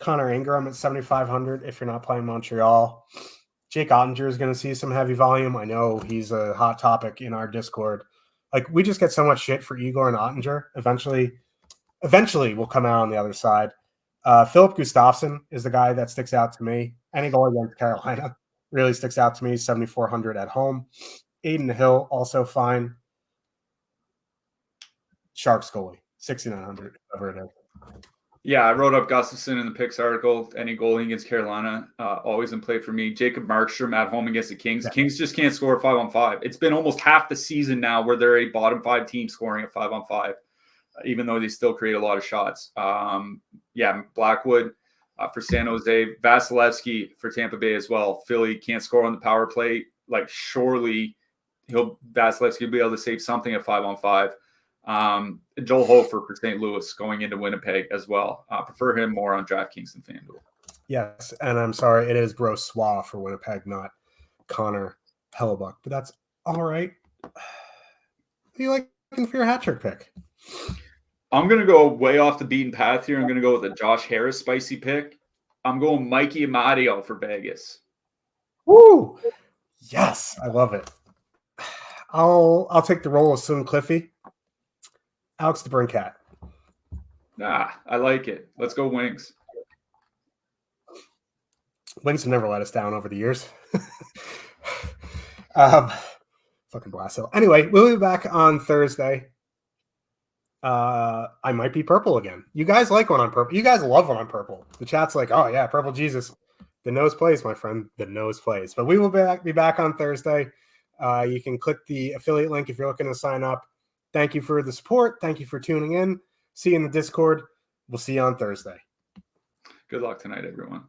Connor Ingram at 7,500 if you're not playing Montreal. Jake Ottinger is going to see some heavy volume. I know he's a hot topic in our Discord. Like, we just get so much shit for Igor and Ottinger. Eventually we'll come out on the other side. Philip Gustafsson is the guy that sticks out to me. Any goal against Carolina really sticks out to me. 7,400 at home. Aiden Hill, also fine. Sharks goalie, 6,900, whatever it is. Yeah, I wrote up Gustafsson in the picks article. Any goalie against Carolina, always in play for me. Jacob Markstrom at home against the Kings. Yeah. Kings just can't score 5-on-5. It's been almost half the season now where they're a bottom 5 team scoring at 5-on-5, even though they still create a lot of shots. Blackwood for San Jose. Vasilevsky for Tampa Bay as well. Philly can't score on the power play. Like, surely Vasilevsky will be able to save something at 5-on-5. Joel Hofer for St. Louis going into Winnipeg as well. Prefer him more on DraftKings and FanDuel. Yes, and I'm sorry, it is Brossoit for Winnipeg, not Connor Hellebuck, but that's all right. Who do you like for your hat trick pick? I'm going to go way off the beaten path here. I'm going to go with a Josh Harris spicy pick. I'm going Mikey Amadio for Vegas. Woo! Yes, I love it. I'll take the role of Soon Cliffy. Alex DeBrincat. I like it. Let's go Wings. Wings have never let us down over the years. Fucking Blasso. Anyway, we'll be back on Thursday. I might be purple again. You guys like when I'm purple. You guys love when I'm purple. The chat's like, oh yeah, purple Jesus. The nose plays, my friend. The nose plays. But we will be back on Thursday. You can click the affiliate link if you're looking to sign up. Thank you for the support. Thank you for tuning in. See you in the Discord. We'll see you on Thursday. Good luck tonight, everyone.